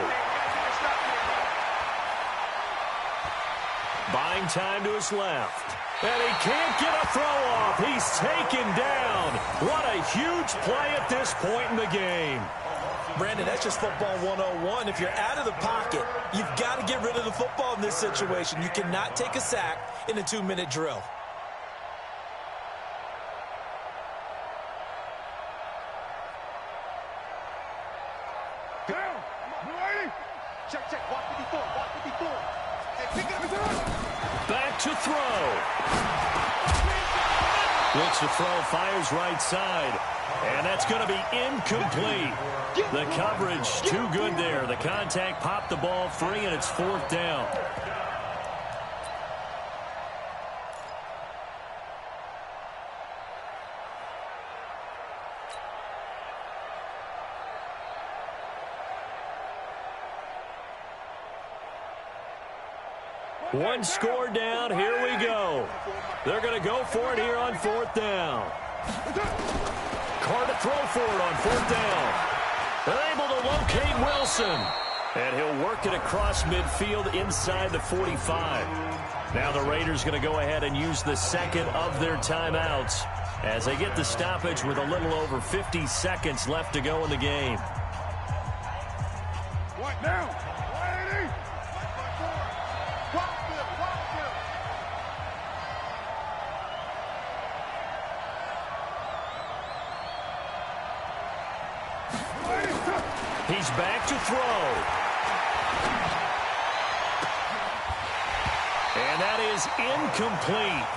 Buying time to his left. And he can't get a throw off. He's taken down. What a huge play at this point in the game. Brandon, that's just football 101. If you're out of the pocket, you've got to get rid of the football in this situation. You cannot take a sack in a 2-minute drill. Down. Check, check. Watch 54. Watch 54. Hey, pick it up. Back to throw. Looks to throw, fires right side. And that's going to be incomplete. The coverage too good there. The contact popped the ball free, and it's 4th down. One score down. Here we go. They're going to go for it here on 4th down. Carr to throw for it on 4th down. They're able to locate Wilson. And he'll work it across midfield inside the 45. Now the Raiders going to go ahead and use the second of their timeouts as they get the stoppage with a little over 50 seconds left to go in the game. What now? 180. He's back to throw. And that is incomplete.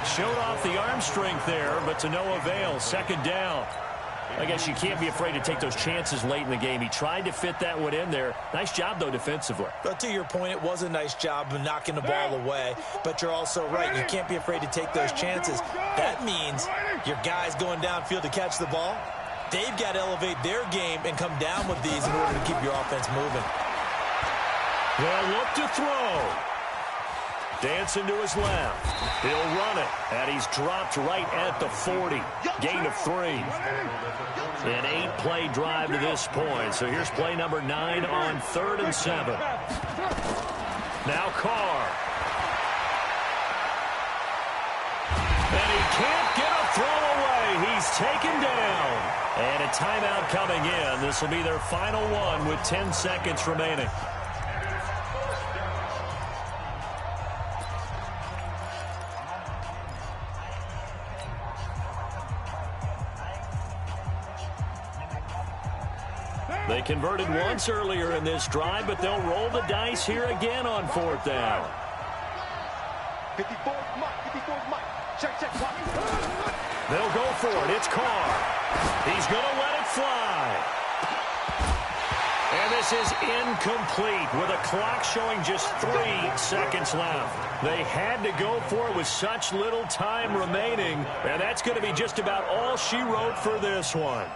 Showed off the arm strength there, but to no avail. 2nd down. I guess you can't be afraid to take those chances late in the game. He tried to fit that one in there. Nice job, though, defensively. But to your point, it was a nice job of knocking the ball away. But you're also right. You can't be afraid to take those chances. That means your guys going downfield to catch the ball, they've got to elevate their game and come down with these in order to keep your offense moving. They'll look to throw. Dancing to his left. He'll run it. And he's dropped right at the 40. Gain of 3. An 8-play drive to this point. So here's play number 9 on 3rd and 7. Now Carr. And he can't get a throw away. He's taken down. And a timeout coming in. This will be their final one with 10 seconds remaining. They converted once earlier in this drive, but they'll roll the dice here again on 4th down. 54 Mike. 54 Mike. Check, check. They'll go for it. It's Carr. He's going to let it fly. And this is incomplete with a clock showing just 3 seconds left. They had to go for it with such little time remaining, and that's going to be just about all she wrote for this one.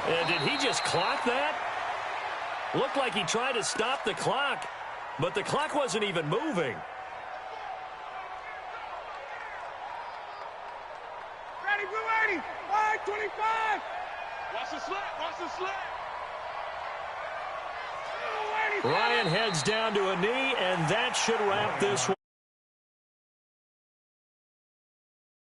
And did he just clock that? Looked like he tried to stop the clock, but the clock wasn't even moving. Ready, blue 80. 525. Watch the slap. Watch the slap. Ryan heads down to a knee, and that should wrap this one.